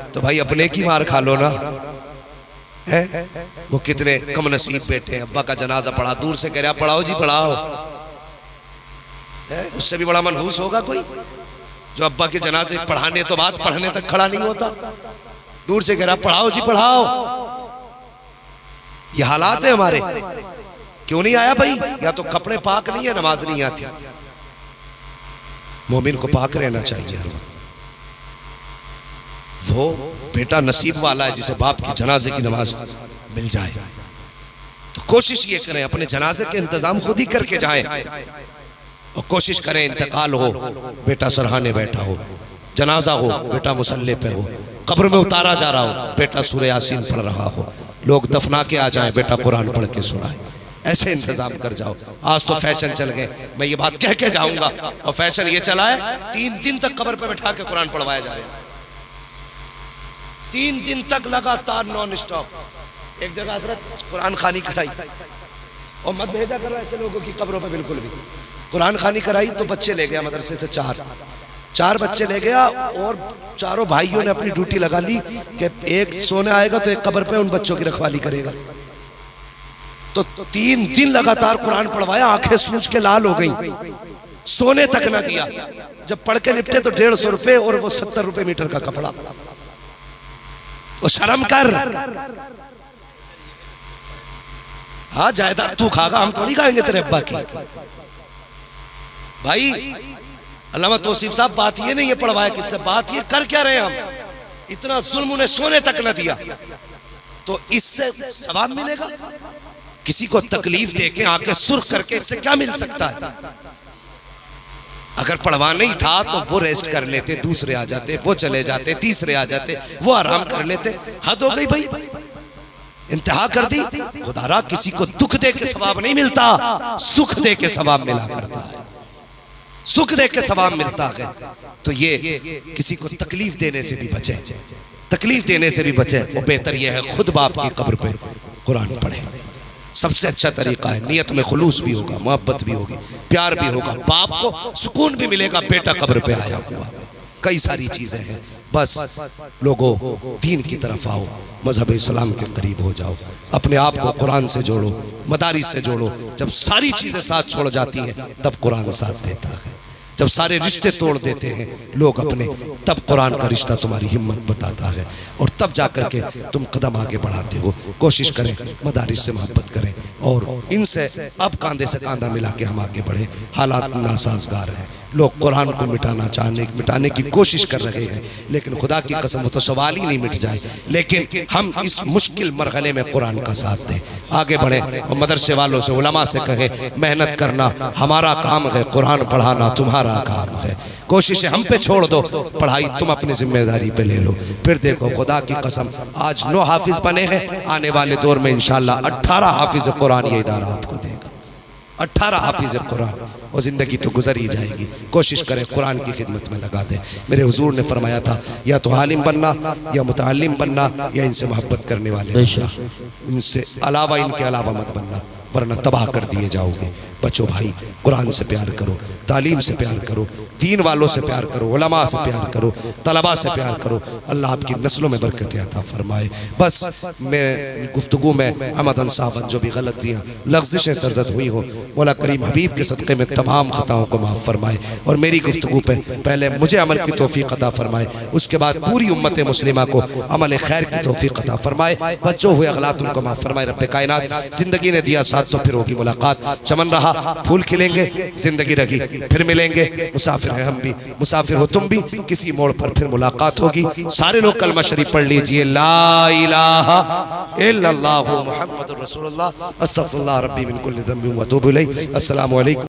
तो भाई अपने की मार खा लो ना। है वो कितने कम नसीब बेटे हैं। अब्बा का जनाजा पढ़ा, दूर से कह रहा पढ़ाओ जी पढ़ाओ। उससे भी बड़ा मनहूस होगा कोई जो अब्बा के जनाजे पढ़ाने तो बात पढ़ने तक खड़ा नहीं होता, दूर से कह रहा पढ़ाओ जी पढ़ाओ। ये हालात है हमारे। क्यों नहीं आया भाई? या तो कपड़े पाक नहीं है, नमाज नहीं आती। मोमिन को पाक रहना चाहिए। वो बेटा नसीब वाला है जिसे बाप की जनाजे की नमाज मिल जाए। तो कोशिश ये करें अपने जनाजे के इंतजाम खुद ही करके जाएं, और कोशिश करें इंतकाल हो बेटा सरहाने बैठा हो, जनाजा हो बेटा मुसल्ले पे हो, कब्र में उतारा जा रहा हो बेटा सूरह यासीन पढ़ रहा हो, लोग दफना के आ जाएं बेटा कुरान पढ़ के सुनाए। ऐसे इंतजाम कर जाओ। आज तो फैशन चल गए, मैं ये बात कह के जाऊंगा, और फैशन ये चला है 3 दिन तक कब्र पे बैठा के कुरान पढ़वाया जा रहा है। 3 दिन तक लगातार नॉन स्टॉप। एक जगह हजरत कुरान खानी कराई और मत भेजा कर रहा ऐसे लोगों की कब्रों पे बिल्कुल भी। कुरान खानी कराई तो बच्चे ले गया मदरसे से, 4 बच्चे ले गया, और चारों भाइयों ने अपनी ड्यूटी लगा ली कि एक सोने आएगा तो एक कब्र पे उन बच्चों की रखवाली करेगा। तो 3 दिन लगातार कुरान पढ़वाया, आंखें सूज के लाल हो गई, सोने तक ना दिया। जब पढ़ के निपटे तो 150 रुपए और वो 70 रुपए मीटर का कपड़ा। तो शर्म कर। हाँ जायदाद तू खागा, हम थोड़ी खाएंगे तेरे अब्बा की। भाई अल्लामा तौसीफ साहब बात ये नहीं है पढ़वाया किससे, बात ये कर क्या रहे हम। इतना जुल्म उन्हें सोने तक न दिया, तो इससे सवाब मिलेगा? किसी को तकलीफ देके आंखें सुर्ख करके इससे क्या मिल सकता है? अगर पढ़वा नहीं था तो वो रेस्ट कर लेते, दूसरे आ जाते, वो चले जाते, तीसरे आ जाते, वो आराम कर लेते। हद हो गई भाई, इंतहा कर दी। खुदारा किसी को दुख दे के सवाब नहीं मिलता, सुख दे के सवाब मिला करता है, सुख दे के सवाब मिलता है। तो ये किसी को तकलीफ देने से भी बचे, तकलीफ देने से भी बचे। वो बेहतर ये है खुद बाप की कब्र पे कुरान पढ़े। सबसे अच्छा तरीका है, नियत में खुलूस भी होगा, मोहब्बत भी होगी, प्यार भी होगा, बाप को सुकून भी मिलेगा बेटा कब्र पे आया हुआ। कई सारी चीजें हैं। बस लोगों दीन की तरफ आओ, मजहब इस्लाम के करीब हो जाओ, अपने आप को कुरान से जोड़ो, मदारिस से जोड़ो। जब सारी चीजें साथ छोड़ जाती हैं तब कुरान साथ देता है। जब सारे रिश्ते तोड़ देते हैं लोग अपने, तब कुरान का रिश्ता तुम्हारी हिम्मत बताता है, और तब जाकर के तुम कदम आगे बढ़ाते हो। कोशिश करें मदारिस से मोहब्बत करें, और इनसे अब कांधे से कांधा मिला के हम आगे बढ़े। हालात नासाजगार हैं, लोग कुरान को मिटाने की कोशिश कर रहे हैं, लेकिन खुदा की कसम वो तो सवाल ही नहीं मिट जाए। लेकिन हम इस मुश्किल मरहले में कुरान का साथ दें, आगे बढ़ें और मदरसे वालों से, उलमा से कहें मेहनत करना हमारा काम है, कुरान पढ़ाना तुम्हारा काम है। कोशिशें हम पे छोड़ दो, पढ़ाई तुम अपनी जिम्मेदारी पे ले लो। फिर देखो खुदा की कसम, आज 9 हाफिज बने हैं, आने वाले दौर में इंशाअल्लाह 18 हाफिज कुरान ये इदारा आपको देगा। 18 हाफिज कुरान, और ज़िंदगी तो गुजर ही जाएगी। कोशिश करें कुरान की खिदमत में लगा दें। मेरे हुजूर ने फरमाया था या तो आलिम बनना, या मुतअल्लिम बनना, या इनसे मोहब्बत करने वाले बनना, इनके अलावा मत बनना, वरना तबाह कर दिए जाओगे। बच्चों भाई, कुरान से प्यार करो, तालीम से प्यार करो, दीन वालों से प्यार करो, उलमा से प्यार करो, तलबा से प्यार करो। अल्लाह आपकी नस्लों में बरकत अता फरमाए। बस मैं गुफ्तगू में अहमद साहब जो भी गलतियाँ लफ्ज़िशें सरजद हुई हो, मौला करीम हबीब के सदक़े में तमाम ख़ताओं को माफ़ फरमाए, और मेरी गुफ्तगू पे पहले मुझे अमल की तौफ़ीक़ अता फरमाए, उसके बाद पूरी उम्मत मुस्लिमा को अमल खैर की तौफ़ीक़ अता फरमाए। बच्चों हुए अगलात उनको माफ़ फरमाए। रब्बे कायनात ज़िंदगी ने दिया साथ तो फिर होगी मुलाकात। चमन रहा फूल खिलेंगे, जिंदगी रही फिर मिलेंगे। मुसाफिर हैं हम भी, मुसाफिर हो तुम भी, किसी मोड़ पर फिर मुलाकात होगी। सारे लोग कलमा शरीफ पढ़ लीजिए, ला इलाहा इल्लल्लाहु मुहम्मदुर रसूलुल्लाह, अस्तगफिरुल्लाह रब्बी मिन कुल्ली ज़ंबिन व अतूबु इलैह। अस्सलामु अलैकुम।